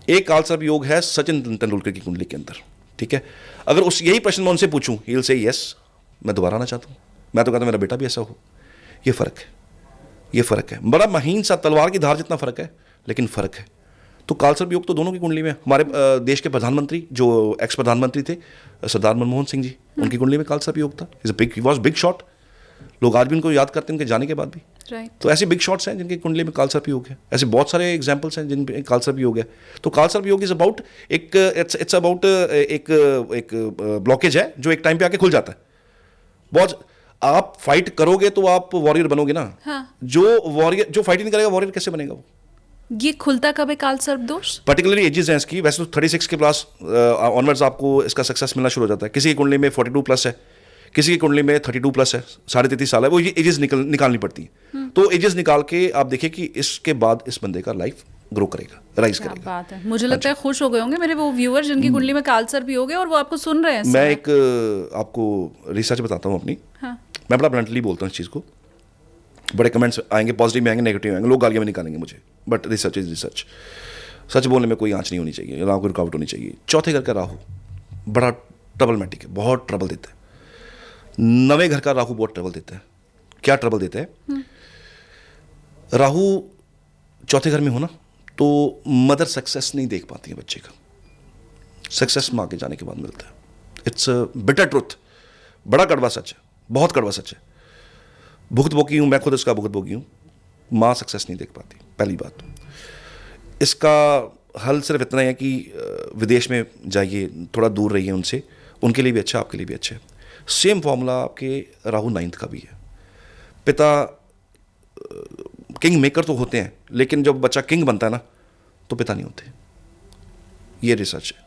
एक काल सर्प योग है सचिन तेंदुलकर की कुंडली के अंदर। ठीक है, अगर उस यही प्रश्न मैं उनसे पूछूं, ही विल से यस, मैं दोबारा आना चाहता हूँ। मैं तो कहता मेरा बेटा भी ऐसा हो। ये फ़र्क है, ये फ़र्क है। बड़ा महीन सा तलवार की धार जितना फ़र्क है, लेकिन फ़र्क है। तो काल सर्प योग तो दोनों की कुंडली में। हमारे देश के प्रधानमंत्री, जो एक्स प्रधानमंत्री थे सरदार मनमोहन सिंह जी, उनकी कुंडली में काल सर्प योग था। He was big shot. लोग आज भी उनको याद करते हैं उनके जाने के बाद भी। तो ऐसे बिग शॉट्स हैं जिनकी कुंडली में काल सर्प योग है। ऐसे बहुत सारे एग्जांपल्स हैं जिन पे काल सर्प योग है। तो काल सर्प योग इज अबाउट इट्स अबाउट एक ब्लॉकेज है जो एक टाइम पे आके खुल जाता है। बहुत आप फाइट करोगे तो आप वॉरियर बनोगे ना। हाँ। जो फाइट नहीं करेगा, वॉरियर कैसे बनेगा वो? ये खुलता कब है काल सर्प दोष? पर्टिकुलरली एजेस हैं इसकी। वैसे तो 36 के प्लस ऑनवर्ड्स आपको इसका सक्सेस मिलना शुरू हो जाता है। किसी की कुंडली में 42 प्लस है, किसी की कुंडली में 32 प्लस है, 33.5 साल है, वो ये एजेस निकालनी पड़ती है। तो एजेस निकाल के आप देखिए कि इसके बाद इस बंदे का लाइफ ग्रो करेगा, राइज करेगा। बात है। मुझे लगता है खुश हो गए होंगे मेरे वो व्यूअर जिनकी कुंडली में काल सर्प योग है और वो आपको सुन रहे हैं। मैं एक आपको रिसर्च बताता हूँ अपनी। हाँ। मैं बड़ा ब्लंटली बोलता हूँ इस चीज़ को। बड़े कमेंट्स आएंगे, पॉजिटिव में आएंगे, नेगेटिव आएंगे, लोग गालियाँ में निकालेंगे मुझे, बट रिसर्च इज रिसर्च। सच बोलने में कोई आँच नहीं होनी चाहिए, राहु की रुकावट होनी चाहिए। चौथे घर का राहु बड़ा ट्रबलमेटिक है, बहुत ट्रबल देता है। 9वें घर का राहु बहुत ट्रबल देता है। क्या ट्रबल देता है? राहु चौथे घर में हो ना, तो मदर सक्सेस नहीं देख पाती है बच्चे का। सक्सेस में आगे जाने के बाद मिलता है। इट्स बिटर ट्रुथ, बड़ा कड़वा सच है, बहुत कड़वा सच है। भुगत भोगी हूँ मैं खुद, इसका भुगत भोगी हूँ। माँ सक्सेस नहीं देख पाती, पहली बात। इसका हल सिर्फ इतना है कि विदेश में जाइए, थोड़ा दूर रहिए उनसे, उनके लिए भी अच्छा, आपके लिए भी अच्छा है। सेम फॉर्मूला आपके राहु 9th का भी है। पिता किंग मेकर तो होते हैं, लेकिन जब बच्चा किंग बनता है ना, तो पिता नहीं होते। ये रिसर्च है,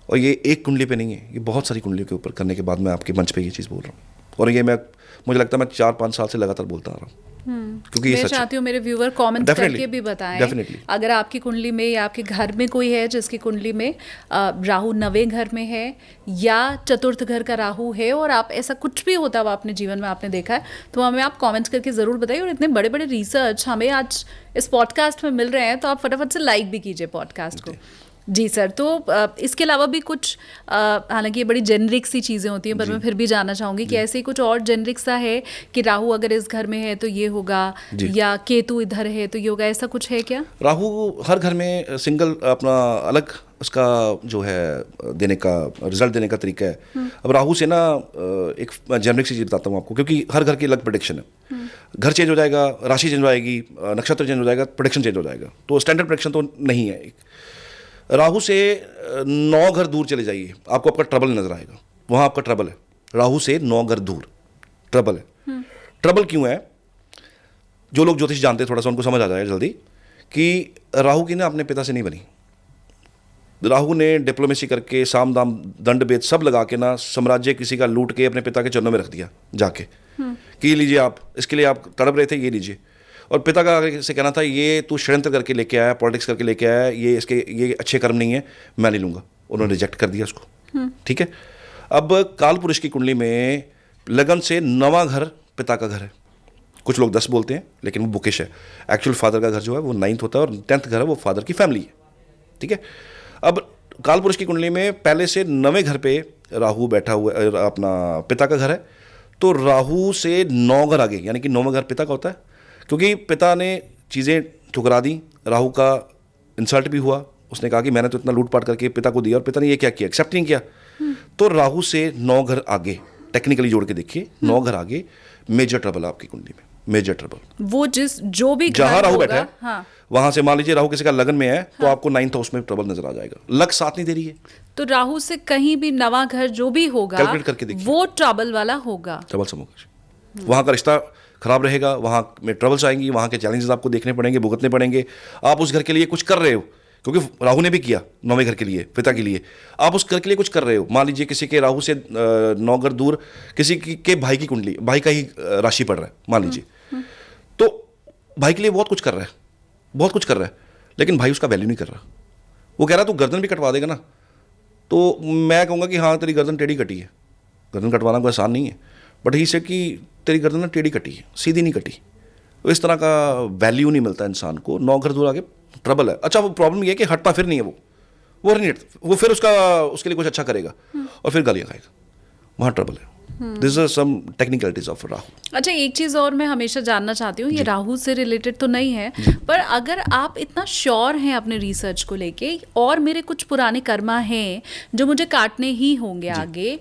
और ये एक कुंडली पे नहीं है, ये बहुत सारी कुंडलियों के ऊपर करने के बाद मैं आपके मंच पे ये चीज़ बोल रहा हूँ। और ये मुझे लगता है मैं 4-5 साल से लगातार बोलता आ रहा हूँ, क्योंकि मैं चाहती हूँ मेरे व्यूअर कमेंट करके भी बताएं। Definitely. अगर आपकी कुंडली में या आपके घर में कोई है जिसकी कुंडली में राहु 9वें घर में है या चतुर्थ घर का राहु है, और आप ऐसा कुछ भी होता हुआ अपने जीवन में आपने देखा है, तो हमें आप कमेंट्स करके ज़रूर बताइए। और इतने बड़े बड़े रिसर्च हमें आज इस पॉडकास्ट में मिल रहे हैं, तो आप फटाफट से लाइक भी कीजिए पॉडकास्ट को। जी सर, तो इसके अलावा भी कुछ, हालांकि ये बड़ी जेनरिक सी चीज़ें होती हैं, पर मैं फिर भी जानना चाहूँगी कि ऐसे ही कुछ और जेनरिक सा है कि राहु अगर इस घर में है तो ये होगा, या केतु इधर है तो ये होगा, ऐसा कुछ है क्या? राहु हर घर में सिंगल अपना अलग उसका जो है देने का रिजल्ट देने का तरीका है। अब राहु से ना एक जेनरिक सी चीज़ बताता हूँ आपको, क्योंकि हर घर की अलग प्रेडिक्शन है। घर चेंज हो जाएगा, राशि चेंज हो जाएगी, नक्षत्र चेंज हो जाएगा, प्रेडिक्शन चेंज हो जाएगा। तो स्टैंडर्ड प्रेडिक्शन तो नहीं है। राहु से 9 घर दूर चले जाइए, आपको आपका ट्रबल नजर आएगा। वहाँ आपका ट्रबल है। राहु से 9 घर दूर ट्रबल है। ट्रबल क्यों है? जो लोग ज्योतिष जानते हैं थोड़ा सा उनको समझ आ जाएगा जल्दी कि राहु की ना अपने पिता से नहीं बनी। राहु ने डिप्लोमेसी करके, साम दाम दंड भेद सब लगा के ना, साम्राज्य किसी का लूट के अपने पिता के चरणों में रख दिया जाके कि लीजिए, आप इसके लिए आप तड़प रहे थे, ये लीजिए। और पिता का से कहना था, ये तू षड्यंत्र करके लेके आया, पॉलिटिक्स करके लेके आया, ये अच्छे कर्म नहीं है, मैं नहीं लूँगा। उन्होंने रिजेक्ट कर दिया उसको। ठीक है। अब काल पुरुष की कुंडली में लगन से 9वां घर पिता का घर है। कुछ लोग 10 बोलते हैं, लेकिन वो बुकिश है। एक्चुअल फादर का घर जो है वो 9th होता है, और 10th घर है वो फादर की फैमिली है। ठीक है। अब काल पुरुष की कुंडली में पहले से 9वें घर पे राहु बैठा हुआ, अपना पिता का घर है, तो राहु से 9 घर आगे, यानी कि 9वां घर पिता का होता है। क्योंकि पिता ने चीज़ें ठुकरा दी, राहु का इंसल्ट भी हुआ। उसने कहा कि मैंने तो इतना लूटपाट करके पिता को दिया, और पिता ने ये क्या किया, एक्सेप्ट नहीं किया। तो राहु से 9 घर आगे, टेक्निकली जोड़ के देखिए, 9 घर आगे मेजर ट्रबल है आपकी कुंडली में, मेजर ट्रबल। वो जो भी जहां राहु बैठा है, हाँ, वहां से मान लीजिए राहु किसी का लगन में है, तो आपको 9th हाउस में ट्रबल नजर आ जाएगा। लक साथ नहीं दे रही है, तो राहु से कहीं भी 9वां घर जो भी होगा, कैलकुलेट करके देखिए, वो ट्रबल वाला होगा। ट्रबल समूह, वहां का रिश्ता खराब रहेगा, वहां में ट्रबल्स आएंगी, वहां के चैलेंजेस आपको देखने पड़ेंगे, भुगतने पड़ेंगे। आप उस घर के लिए कुछ कर रहे हो, क्योंकि राहु ने भी किया 9वें घर के लिए, पिता के लिए। आप उस घर के लिए कुछ कर रहे हो। मान लीजिए किसी के राहु से 9 घर दूर किसी के भाई की कुंडली, भाई का ही राशि पड़ रहा है मान लीजिए, तो भाई के लिए बहुत कुछ कर रहा है, बहुत कुछ कर रहा है, लेकिन भाई उसका वैल्यू नहीं कर रहा। वो कह रहा है तू गर्दन भी कटवा देगा ना, तो मैं कहूँगा कि हाँ तेरी गर्दन टेढ़ी कटी है। गर्दन कटवाना कोई आसान नहीं है, बट ही से कि तेरी गर्दन ना टेढ़ी कटी है, सीधी नहीं कटी। तो इस तरह का वैल्यू नहीं मिलता इंसान को। 9 घर दूर आगे ट्रबल है। अच्छा, वो प्रॉब्लम ये है कि हटता फिर नहीं है वो नहीं हटता, वो फिर उसके लिए कुछ अच्छा करेगा और फिर गालियाँ खाएगा, वहाँ ट्रबल है। This are some technicalities of Rahu. अच्छा, एक चीज़ और मैं हमेशा जानना चाहती हूँ, ये राहु से रिलेटेड तो नहीं है, पर अगर आप इतना श्योर हैं अपने रिसर्च को लेके, और मेरे कुछ पुराने कर्मा हैं जो मुझे काटने ही होंगे आगे,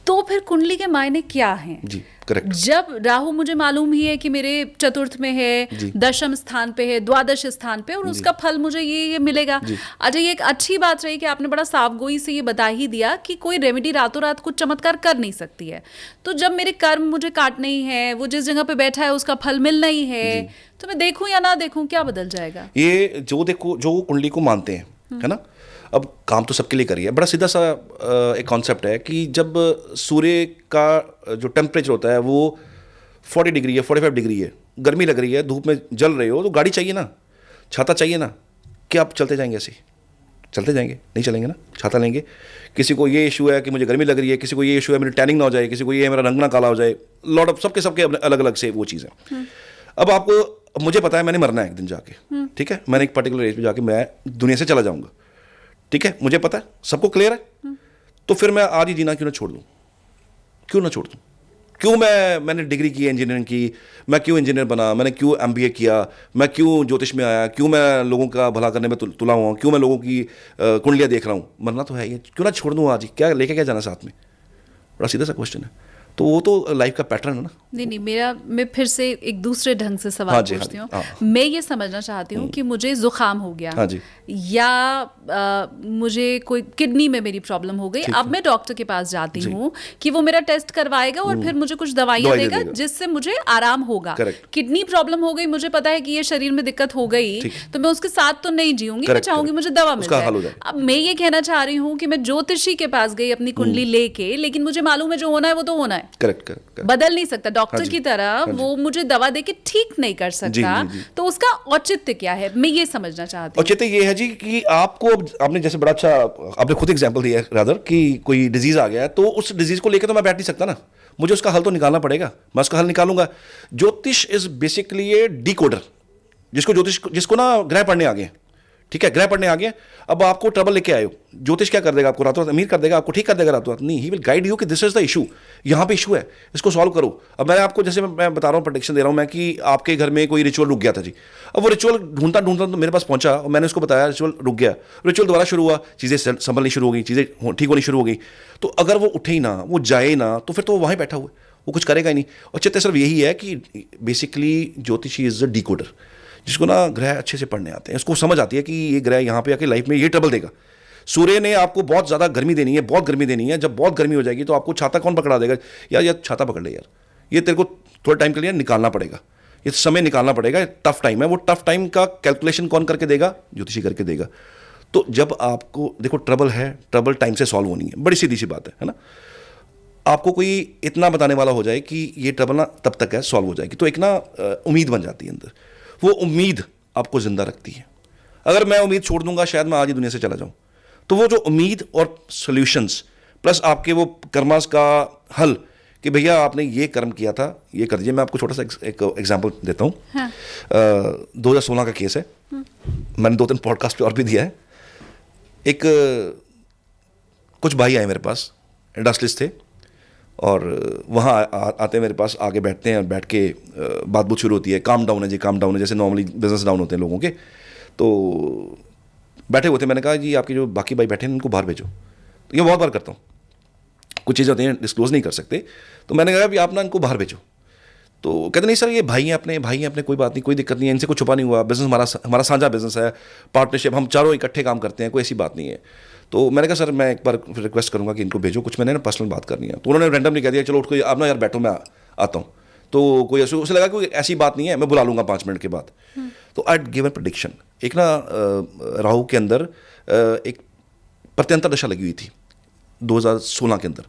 तो फिर कुंडली के मायने क्या हैं? जी, करेक्ट। जब राहु मुझे मालूम ही है कि मेरे चतुर्थ में है, 10th स्थान पे है, 12th स्थान पे, और उसका फल मुझे ये मिलेगा। अच्छा, ये एक अच्छी बात रही कि आपने बड़ा साफगोई से ये बता ही दिया कि कोई रेमेडी रातों रात कुछ चमत्कार कर नहीं सकती है। तो जब मेरे कर्म मुझे काटने ही है, वो जिस जगह पे बैठा है उसका फल मिलना ही है, तो मैं देखूं या ना देखूं, क्या बदल जाएगा? ये जो कुंडली को मानते हैं, है ना, अब काम तो सबके लिए करिए। बड़ा सीधा सा एक कॉन्सेप्ट है कि जब सूर्य का जो टेम्परेचर होता है वो 40 डिग्री है, 45 डिग्री है, गर्मी लग रही है, धूप में जल रहे हो, तो गाड़ी चाहिए ना, छाता चाहिए ना। क्या आप चलते जाएंगे ऐसे? चलते जाएंगे? नहीं चलेंगे ना, छाता लेंगे। किसी को ये इशू है कि मुझे गर्मी लग रही है, किसी को ये इशू है मेरी टैनिंग ना हो जाए, किसी को ये मेरा रंग ना काला हो जाए, लॉट ऑफ सबके अलग अलग से वो चीज़ है। अब आपको, मुझे पता है मैंने मरना है एक दिन जाके, ठीक है, मैंने एक पर्टिकुलर एज पे जाके मैं दुनिया से चला जाऊँगा, ठीक है, मुझे पता है, सबको क्लियर है। तो फिर मैं आज ही जीना क्यों ना छोड़ दूँ, क्यों ना छोड़ दूँ? क्यों मैंने डिग्री की इंजीनियरिंग की, मैं क्यों इंजीनियर बना, मैंने क्यों MBA किया, मैं क्यों ज्योतिष में आया, क्यों मैं लोगों का भला करने में तुला हुआ हूँ, क्यों मैं लोगों की कुंडलियाँ देख रहा हूँ? मरना तो है ही, क्यों ना छोड़ दूँ आज ही? क्या लेके क्या जाना साथ में? बड़ा सीधा सा क्वेश्चन है। तो वो तो लाइफ का पैटर्न है ना। नहीं, मैं फिर से एक दूसरे ढंग से सवाल पूछती हूँ। मैं ये समझना चाहती हूँ कि मुझे जुकाम हो गया, हाँ जी, या मुझे कोई किडनी में मेरी प्रॉब्लम हो गई, अब मैं डॉक्टर के पास जाती हूँ कि वो मेरा टेस्ट करवाएगा और फिर मुझे कुछ दवाइयाँ देगा जिससे मुझे आराम होगा। किडनी प्रॉब्लम हो गई, मुझे पता है कि ये शरीर में दिक्कत हो गई, तो मैं उसके साथ तो नहीं जीऊंगी, मैं चाहूंगी मुझे दवा मिल जाए। अब मैं ये कहना चाह रही हूँ कि मैं ज्योतिषी के पास गई अपनी कुंडली लेके, लेकिन मुझे मालूम है जो होना है वो तो होना है, करेक्ट, बदल नहीं सकता डॉक्टर की तरह, वो मुझे दवा देके ठीक नहीं कर सकता। तो उसका औचित्य क्या है, मैं ये समझना चाहती हूँ। औचित्य ये है जी कि आपने जैसे बड़ा अच्छा आपने खुद एग्जांपल दिया है रादर कि कोई डिजीज आ गया है, तो उस डिजीज को लेकर तो मैं बैठ नहीं सकता ना, मुझे उसका हल तो निकालना पड़ेगा, मैं उसका हल निकालूंगा। ज्योतिष इज बेसिकली ए डिकोडर, जिसको ना ग्रह पढ़ने आ गए, ठीक है, ग्रह पढ़ने आ गए। अब आपको ट्रबल लेके आए हो, ज्योतिष क्या कर देगा? आपको रातों रात अमीर कर देगा, आपको ठीक कर देगा रातों रात? नहीं, ही विल गाइड यू कि दिस इज द इशू, यहाँ पे इशू है, इसको सॉल्व करो। अब मैं आपको जैसे मैं बता रहा हूँ, प्रेडिक्शन दे रहा हूँ मैं कि आपके घर में कोई रिचुअल रुक गया था जी। अब वो रिचुअल ढूंढता तो मेरे पास पहुंचा और मैंने उसको बताया रिचुअल रुक गया, रिचुअल दोबारा शुरू हुआ, चीज़ें संभलनी शुरू हो गई, चीज़ें ठीक होनी शुरू हो गई। तो अगर वो उठे ही ना, वो जाए ही ना, तो फिर तो वो वहीं बैठा हुआ है, वो कुछ करेगा ही नहीं। और चित्त सिर्फ यही है कि बेसिकली ज्योतिषी इज अ डिकोडर, जिसको ना ग्रह अच्छे से पढ़ने आते हैं, उसको समझ आती है कि ये ग्रह यहाँ पे आके लाइफ में ये ट्रबल देगा। सूर्य ने आपको बहुत ज़्यादा गर्मी देनी है, बहुत गर्मी देनी है, जब बहुत गर्मी हो जाएगी तो आपको छाता कौन पकड़ा देगा? यार छाता पकड़ ले यार, ये तेरे को थोड़े टाइम के लिए निकालना पड़ेगा, ये समय निकालना पड़ेगा, टफ टाइम है। वो टफ टाइम का कैलकुलेशन कौन करके देगा? ज्योतिषी करके देगा। तो जब आपको देखो ट्रबल है, ट्रबल टाइम से सॉल्व होनी है, बड़ी सीधी सी बात है ना। आपको कोई इतना बताने वाला हो जाए कि ये ट्रबल ना तब तक है, सॉल्व हो जाएगी, तो एक ना उम्मीद बन जाती है अंदर, वो उम्मीद आपको जिंदा रखती है। अगर मैं उम्मीद छोड़ दूंगा शायद मैं आज ही दुनिया से चला जाऊं, तो वो जो उम्मीद और सॉल्यूशंस प्लस आपके वो कर्मास का हल कि भैया आपने ये कर्म किया था, ये कर दीजिए। मैं आपको छोटा सा एक एग्जांपल देता हूँ। हाँ। 2016 का केस है, मैंने 2-3 पॉडकास्ट पे और भी दिया है। कुछ भाई आए मेरे पास, इंडस्ट्रियलिस्ट थे, और वहाँ आते हैं मेरे पास, आगे बैठते हैं और बैठ के बात बुत शुरू होती है। काम डाउन है जी, काम डाउन है, जैसे नॉर्मली बिजनेस डाउन होते हैं लोगों के। तो बैठे हुए थे, मैंने कहा जी आपके जो बाकी भाई बैठे हैं उनको बाहर भेजो। तो ये बहुत बार करता हूँ, कुछ चीज़ें होती हैं डिस्क्लोज नहीं कर सकते, तो मैंने कहा भी आप ना इनको बाहर भेजो। तो कहते नहीं सर ये भाई हैं अपने, कोई बात नहीं, कोई दिक्कत नहीं है, इनसे कुछ छुपा नहीं हुआ, बिजनेस हमारा साझा बिजनेस है, पार्टनरशिप, हम चारों इकट्ठे काम करते हैं, कोई ऐसी बात नहीं है। तो मैंने कहा सर मैं एक बार रिक्वेस्ट करूंगा कि इनको भेजो, कुछ मैंने ना पर्सनल बात करनी है। तो उन्होंने रैंडमली कह दिया चलो उठ को आप ना यार बैठो, मैं आता हूँ। तो कोई उसे लगा कि ऐसी बात नहीं है, मैं बुला लूंगा 5 मिनट के बाद। तो आई गिवन प्रेडिक्शन, एक ना राहु के अंदर एक प्रत्यंतर दशा लगी हुई थी 2016 के अंदर।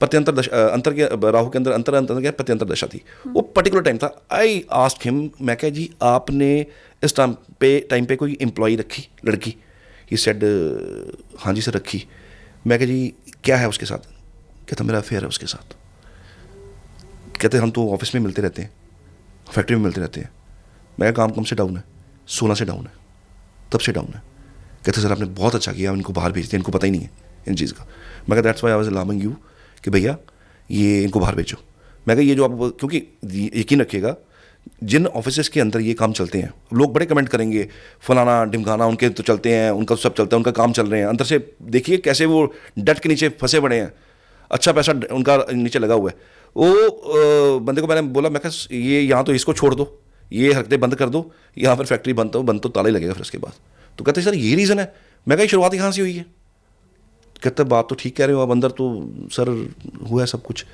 प्रत्यंतर दशा अंतर के राहु के अंदर अंतर प्रत्यंतर दशा थी, वो पर्टिकुलर टाइम था। आई आस्क्ड हिम, मैं कहा जी आपने इस टाइम पे कोई एम्प्लॉई रखी लड़की? ही सेड हाँ जी सर रखी। मैं कहा जी क्या है उसके साथ? कहता मेरा अफेयर है उसके साथ। कहते हम तो ऑफिस में मिलते रहते हैं, फैक्ट्री में मिलते रहते हैं। मैं काम कम से डाउन है, 16 से डाउन है, तब से डाउन है। कहते सर आपने बहुत अच्छा किया, इनको बाहर भेज दिया, इनको पता ही नहीं है इन चीज़ का। मैं कहा that's why I was alarming you कि भैया ये इनको बाहर भेजो। मैं कहा ये जो आप, क्योंकि यकीन रखिएगा जिन ऑफिसेस के अंदर ये काम चलते हैं, लोग बड़े कमेंट करेंगे फलाना ढिमकाना उनके तो चलते हैं, उनका सब चलता है, उनका काम चल रहे हैं, अंदर से देखिए कैसे वो डट के नीचे फंसे पड़े हैं, अच्छा पैसा उनका नीचे लगा हुआ है। वो बंदे को मैंने बोला, मैं कहा ये यहाँ तो इसको छोड़ दो, ये हरकतें बंद कर दो, यहाँ पर फैक्ट्री बंद तो ताला ही लगेगा फिर उसके बाद। तो कहते सर ये रीज़न है। मैं कहा शुरुआत यहाँ से हुई है। कहते बात तो ठीक कह रहे हो, अब अंदर तो सर हुआ है सब कुछ।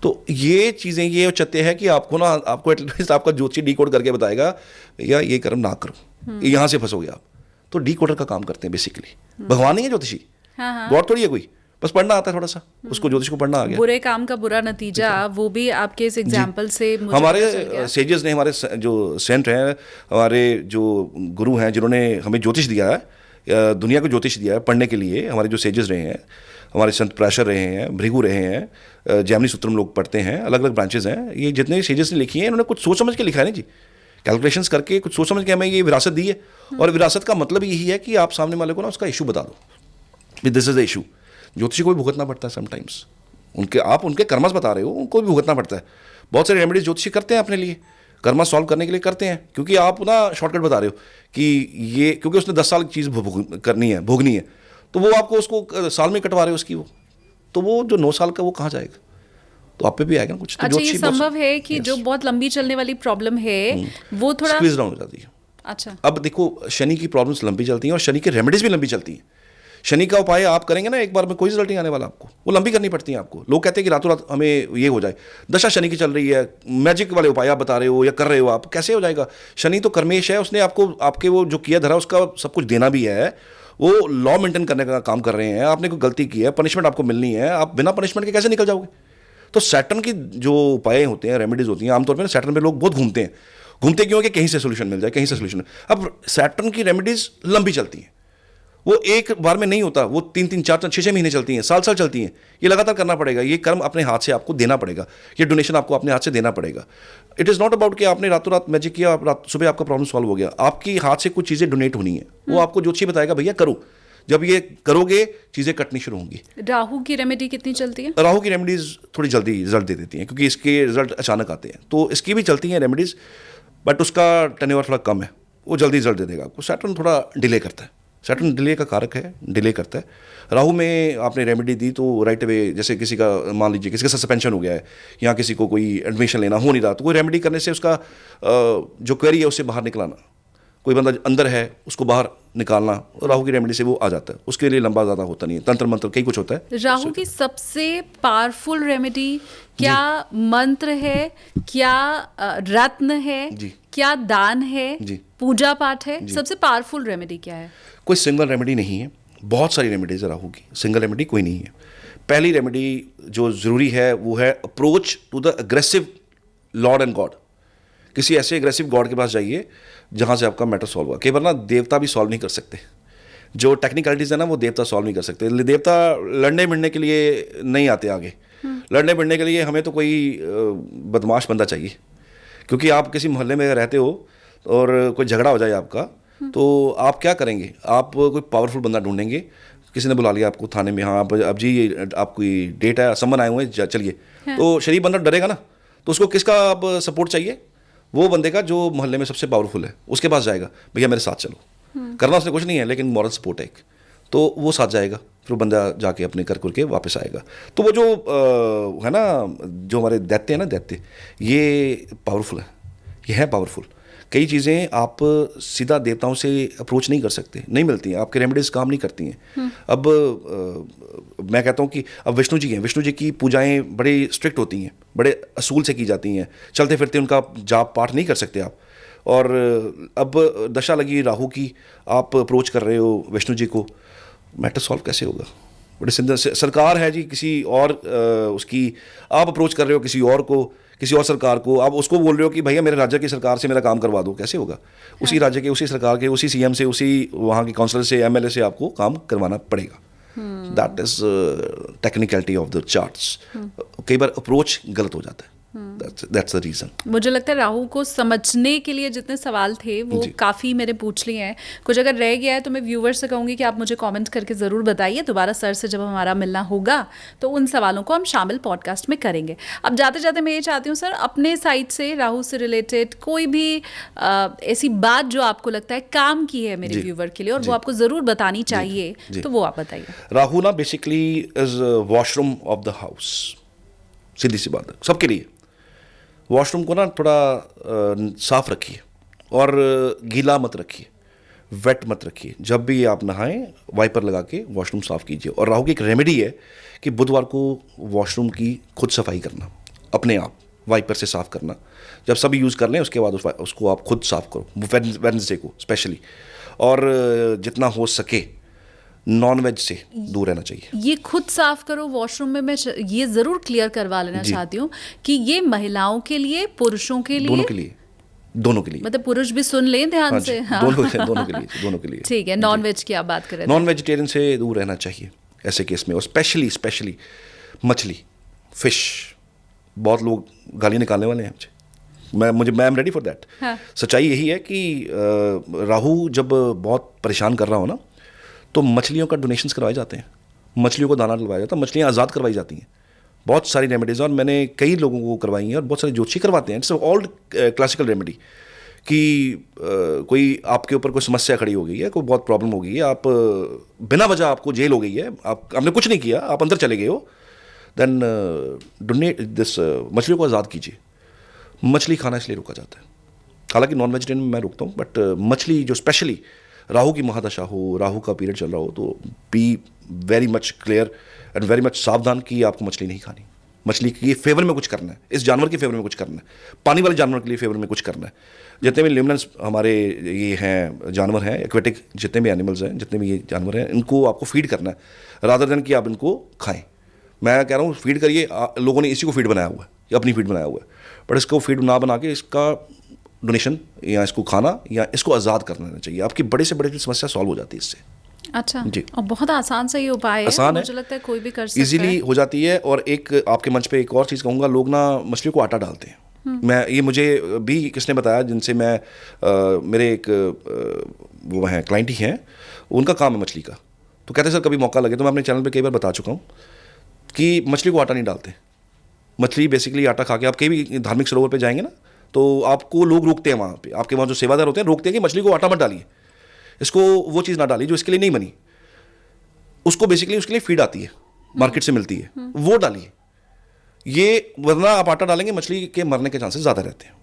तो ये चीज़ें ये चलते हैं कि आपको एटलीस्ट आपका ज्योतिषी डीकोड करके बताएगा या ये कर्म ना करो, यहाँ से फंसोगे आप। तो डीकोडर का काम करते हैं बेसिकली। भगवान नहीं है ज्योतिषी, गॉड थोड़ी है कोई, बस पढ़ना आता है थोड़ा सा, उसको ज्योतिष को पढ़ना आ गया। बुरे काम का बुरा नतीजा, वो भी आपके इस एग्जाम्पल से मुझे हमारे सेजेस ने, हमारे जो सेंट हैं, हमारे जो गुरु हैं जिन्होंने हमें ज्योतिष दिया है, दुनिया को ज्योतिष दिया है पढ़ने के लिए, हमारे जो सेजेस रहे हैं, हमारे संत प्राशर रहे हैं, भृगु रहे हैं, जैमिनी सूत्रम लोग पढ़ते हैं, अलग अलग ब्रांचेस हैं। ये जितने सेजेस ने लिखी हैं इन्होंने कुछ सोच समझ के लिखा है ना जी, कैलकुलेशंस करके कुछ सोच समझ के हमें ये विरासत दी है। और विरासत का मतलब यही है कि आप सामने वाले को ना उसका इशू बता दो, दिस इज द इशू। ज्योतिषी को भी भुगतना पड़ता है समटाइम्स, आप उनके कर्मस बता रहे हो, उनको भी भुगतना पड़ता है। बहुत सारे रेमेडीज ज्योतिषी करते हैं अपने लिए, कर्मा सॉल्व करने के लिए करते हैं, क्योंकि आप ना शॉर्टकट बता रहे हो कि ये, क्योंकि उसने 10 साल की चीज़ करनी है, भोगनी है, तो वो आपको उसको साल में कटवा रहे हो उसकी, वो तो वो जो 9 साल का वो कहाँ जाएगा, तो आप पे भी आएगा ना कुछ। तो अच्छा, ये संभव है कि जो बहुत लंबी चलने वाली प्रॉब्लम है वो थोड़ा स्क्वीज डाउन हो जाती है। अच्छा, अब देखो शनि की प्रॉब्लम्स लंबी चलती हैं और शनि की रेमेडीज भी लंबी चलती हैं। शनि का उपाय आप करेंगे ना एक बार में कोई रिजल्ट नहीं आने वाला आपको, वो लंबी करनी पड़ती है आपको। लोग कहते हैं कि रातों रात हमें ये हो जाए, दशा शनि की चल रही है, मैजिक वाले उपाय आप बता रहे हो या कर रहे हो, आप कैसे हो जाएगा? शनि तो कर्मेश है, उसने आपको आपके वो जो किया धरा उसका सब कुछ देना भी है, वो लॉ मेंटेन करने का काम कर रहे हैं। आपने कोई गलती की है, पनिशमेंट आपको मिलनी है, आप बिना पनिशमेंट के कैसे निकल जाओगे? तो सैटर्न की जो उपाय होते हैं, रेमेडीज होती हैं, आमतौर पर सैटर्न पे लोग बहुत घूमते हैं। घूमते क्यों? कि कहीं से सोल्यूशन मिल जाए, कहीं से सोल्यूशन। अब सैटर्न की रेमेडीज लंबी चलती हैं, वो एक बार में नहीं होता, वो 3-3, 4-4, 6-6 महीने चलती हैं, साल-साल चलती हैं। ये लगातार करना पड़ेगा, ये कर्म अपने हाथ से आपको देना पड़ेगा, ये डोनेशन आपको अपने हाथ से देना पड़ेगा। इट इज़ नॉट अबाउट कि आपने रातों रात मैजिक किया, सुबह आपका प्रॉब्लम सॉल्व हो गया। आपकी हाथ से कुछ चीज़ें डोनेट होनी है, वो आपको ज्योतिषी बताएगा भैया करो। जब ये करोगे चीज़ें कटनी शुरू होंगी। राहु की रेमेडी कितनी चलती है? राहु की रेमेडीज थोड़ी जल्दी रिजल्ट दे देती हैं, क्योंकि इसके रिजल्ट अचानक आते हैं, तो इसकी भी चलती हैं रेमेडीज, बट उसका टर्नओवर थोड़ा कम है, वो जल्दी रिजल्ट दे देगा आपको। सैटर्न थोड़ा डिले करता है, सैटर्न डिले का कारक है, डिले करता है। राहु में आपने रेमेडी दी तो राइट अवे, जैसे किसी का मान लीजिए किसी का सस्पेंशन हो गया है या किसी को कोई एडमिशन लेना हो नहीं रहा, तो कोई रेमेडी करने से उसका जो क्वेरी है उससे बाहर निकलाना, कोई बंदा अंदर है उसको बाहर निकालना, राहु की रेमेडी से वो आ जाता है। उसके लिए लंबा ज़्यादा होता नहीं है, तंत्र मंत्र कई कुछ होता है। राहु की सबसे पावरफुल रेमेडी क्या मंत्र है, क्या रत्न है, क्या दान है, पूजा पाठ है? सबसे पावरफुल रेमेडी क्या है? कोई सिंगल रेमेडी नहीं है, बहुत सारी रेमेडीज है राहु की, सिंगल रेमेडी कोई नहीं है। पहली रेमेडी जो ज़रूरी है वो है approach to the aggressive lord and God. किसी ऐसे एग्रेसिव गॉड के पास जाइए जहाँ से आपका मैटर सॉल्व हुआ। कई बार ना देवता भी सॉल्व नहीं कर सकते, जो टेक्निकलिटीज़ है ना वो देवता सॉल्व नहीं कर सकते। देवता लड़ने मिलने के लिए नहीं आते आगे, लड़ने मिलने के लिए हमें तो कोई बदमाश बंदा चाहिए, क्योंकि आप किसी मोहल्ले में रहते हो और कोई झगड़ा हो जाए आपका, तो आप क्या करेंगे? आप कोई पावरफुल बंदा ढूंढेंगे। किसी ने बुला लिया आपको थाने में, हाँ आप अब जी आपकी डेट है, समन आए हुए हैं, चलिए। तो शरीफ बंदा डरेगा ना, तो उसको किसका आप सपोर्ट चाहिए? वो बंदे का जो मोहल्ले में सबसे पावरफुल है, उसके पास जाएगा, भैया मेरे साथ चलो। करना उसने कुछ नहीं है, लेकिन मॉरल सपोर्ट है एक, तो वो साथ जाएगा, फिर वो बंदा जाके अपने कर करके वापस आएगा। तो वो जो है ना, जो हमारे दैत्य है ना, दैत्य ये पावरफुल है, ये है पावरफुल। कई चीज़ें आप सीधा देवताओं से अप्रोच नहीं कर सकते, नहीं मिलती हैं, आपके रेमेडीज काम नहीं करती हैं। अब मैं कहता हूँ कि अब विष्णु जी हैं, विष्णु जी की पूजाएं बड़ी स्ट्रिक्ट होती हैं, बड़े असूल से की जाती हैं, चलते फिरते उनका जाप पाठ नहीं कर सकते आप। और अब दशा लगी राहु की, आप अप्रोच कर रहे हो विष्णु जी को, मैटर सॉल्व कैसे होगा? बड़े सरकार है जी किसी और उसकी, आप अप्रोच कर रहे हो किसी और को, किसी और सरकार को, आप उसको बोल रहे हो कि भैया मेरे राज्य की सरकार से मेरा काम करवा दो, कैसे होगा? उसी राज्य के, उसी सरकार के, उसी सीएम से, उसी वहाँ के काउंसलर से, एमएलए से आपको काम करवाना पड़ेगा। That is technicality of the charts. कई बार अप्रोच गलत हो जाता है, दैट्स द रीजन। मुझे लगता है राहु को समझने के लिए जितने सवाल थे वो काफ़ी मेरे पूछ लिए हैं। कुछ अगर रह गया है तो मैं व्यूअर से कहूँगी कि आप मुझे कमेंट करके ज़रूर बताइए। दोबारा सर से जब हमारा मिलना होगा तो उन सवालों को हम शामिल पॉडकास्ट में करेंगे। अब जाते जाते मैं ये चाहती हूँ सर, अपने साइड से राहु से रिलेटेड कोई भी ऐसी बात जो आपको लगता है काम की है मेरे व्यूअर के लिए और वो आपको ज़रूर बतानी चाहिए, तो वो आप बताइए। राहु ना basically is washroom of the house, सीधी सी बात है सबके लिए। वॉशरूम को ना थोड़ा साफ रखिए और गीला मत रखिए, वेट मत रखिए। जब भी आप नहाएं वाइपर लगा के वॉशरूम साफ़ कीजिए। और राहु की एक रेमेडी है कि बुधवार को वॉशरूम की खुद सफाई करना, अपने आप वाइपर से साफ़ करना। जब सभी यूज़ कर लें उसके बाद उसको आप खुद साफ़ करो, वेडनेसडे को स्पेशली। और जितना हो सके नॉन वेज से दूर रहना चाहिए। ये खुद साफ करो वॉशरूम में, मैं ये ज़रूर क्लियर करवा लेना चाहती हूँ कि ये महिलाओं के लिए, पुरुषों के लिए, दोनों के लिए मतलब पुरुष भी सुन लें ध्यान से। हाँ। दोनों के लिए ठीक है। नॉन वेज की आप बात करें, नॉन वेजिटेरियन से दूर रहना चाहिए ऐसे केस में। और स्पेशली मछली, फिश। बहुत लोग गाली निकालने वाले हैं मुझे, मैं एम रेडी फॉर दैट। सच्चाई यही है कि राहु जब बहुत परेशान कर रहा हो ना, तो मछलियों का डोनेशंस करवाए जाते हैं। मछलियों को दाना डलवाया जाता है, मछलियाँ आज़ाद करवाई जाती हैं। बहुत सारी रेमेडीज़ और मैंने कई लोगों को करवाई हैं और बहुत सारे ज्योतिषी करवाते हैं। इट्स ऑल क्लासिकल रेमेडी कि कोई आपके ऊपर कोई समस्या खड़ी हो गई है, कोई बहुत प्रॉब्लम हो गई है, आप बिना वजह आपको जेल हो गई है, आपने कुछ नहीं किया, आप अंदर चले गए हो, देन डोनेट दिस, मछलियों को आज़ाद कीजिए। मछली खाना इसलिए रोका जाता है, हालांकि नॉन वेजिटेरियन मैं रोकता हूँ, बट मछली जो स्पेशली राहु की महादशा हो, राहु का पीरियड चल रहा हो, तो be very much clear and very much सावधान कि आपको मछली नहीं खानी। मछली के फेवर में कुछ करना है, इस जानवर के फेवर में कुछ करना है, पानी वाले जानवर के लिए फेवर में कुछ करना है। जितने भी लिमनेंस हमारे ये हैं जानवर हैं, एक्वेटिक जितने भी एनिमल्स हैं, जितने भी ये जानवर हैं, इनको आपको फीड करना है रादर देन कि आप इनको खाएं। मैं कह रहा हूँ फीड करिए, लोगों ने इसी को फीड बनाया हुआ है, अपनी फीड बनाया हुआ है, बट इसको फीड ना बना के इसका डोनेशन या इसको खाना या इसको आज़ाद करना चाहिए। आपकी बड़े से बड़ी समस्या सॉल्व हो जाती है इससे। अच्छा जी, और बहुत आसान सा ये उपाय है, आसान है, मुझे लगता है कोई भी कर सकता है, इजीली हो जाती है। और एक आपके मंच पे एक और चीज़ कहूँगा, लोग ना मछली को आटा डालते हैं। मैं ये मुझे भी किसने बताया, जिनसे मैं मेरे एक वो हैं क्लाइंट ही हैं, उनका काम है मछली का, तो कहते हैं सर कभी मौका लगे, तो मैं अपने चैनल पे कई बार बता चुका हूँ कि मछली को आटा नहीं डालते। मछली बेसिकली आटा खा के, आप कहीं भी धार्मिक सरोवर पे जाएंगे ना, तो आपको लोग रोकते हैं वहाँ पे, आपके वहाँ जो सेवादार होते हैं रोकते हैं कि मछली को आटा मत डालिए, इसको वो चीज़ ना डालिए जो इसके लिए नहीं बनी, उसको बेसिकली उसके लिए फीड आती है, मार्केट से मिलती है, वो डालिए ये, वरना आप आटा डालेंगे मछली के मरने के चांसेस ज़्यादा रहते हैं।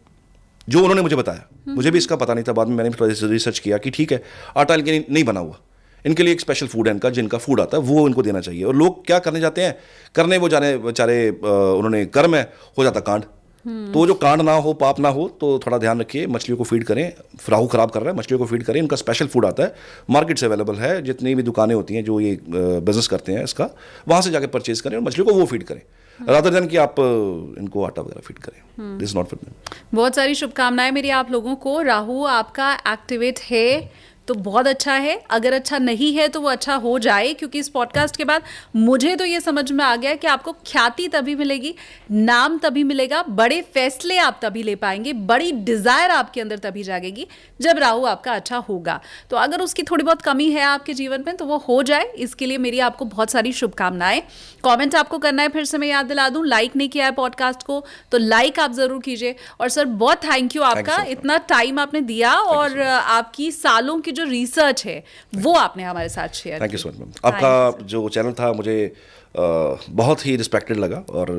जो उन्होंने मुझे बताया, मुझे भी इसका पता नहीं था, बाद में मैंने रिसर्च किया कि ठीक है आटा इनके नहीं बना हुआ, इनके लिए एक स्पेशल फूड है इनका, जिनका फूड आता है वो इनको देना चाहिए। और लोग क्या करने जाते हैं, करने वो जाने बेचारे, उन्होंने कर्म है, हो जाता कांड। तो जो कांड ना हो, पाप ना हो, तो थोड़ा ध्यान रखिए, मछलियों को फीड करें। राहु खराब कर रहा है, मछलियों को फीड करें, इनका स्पेशल फूड आता है, मार्केट से अवेलेबल है, जितनी भी दुकानें होती हैं जो ये बिजनेस करते हैं इसका, वहाँ से जाके परचेज करें और मछलियों को वो फीड करें, रादर देन कि आप इनको आटा वगैरह फीड करें। This is not for them. बहुत सारी शुभकामनाएं मेरी आप लोगों को। राहु आपका एक्टिवेट है तो बहुत अच्छा है, अगर अच्छा नहीं है तो वो अच्छा हो जाए, क्योंकि इस पॉडकास्ट के बाद मुझे तो ये समझ में आ गया कि आपको ख्याति तभी मिलेगी, नाम तभी मिलेगा, बड़े फैसले आप तभी ले पाएंगे, बड़ी डिजायर आपके अंदर तभी जागेगी जब राहु आपका अच्छा होगा। तो अगर उसकी थोड़ी बहुत कमी है आपके जीवन में तो वो हो जाए, इसके लिए मेरी आपको बहुत सारी शुभकामनाएं। कमेंट आपको करना है, फिर से मैं याद दिला दूं, लाइक नहीं किया है पॉडकास्ट को तो लाइक आप जरूर कीजिए। और सर बहुत थैंक यू आपका, इतना टाइम आपने दिया और आपकी सालों की जो रिसर्च है वो आपने हमारे साथ share. Thank you so much ma'am. आपका जो चैनल था मुझे बहुत ही रिस्पेक्टेड लगा, और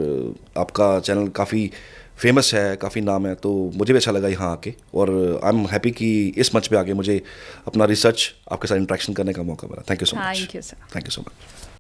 आपका चैनल काफ़ी फेमस है, काफ़ी नाम है, तो मुझे भी अच्छा लगा यहाँ आके, और आई एम हैप्पी कि इस मंच पे आके मुझे अपना रिसर्च आपके साथ इंटरेक्शन करने का मौका मिला। Thank you so much. Thank you sir. Thank you so much.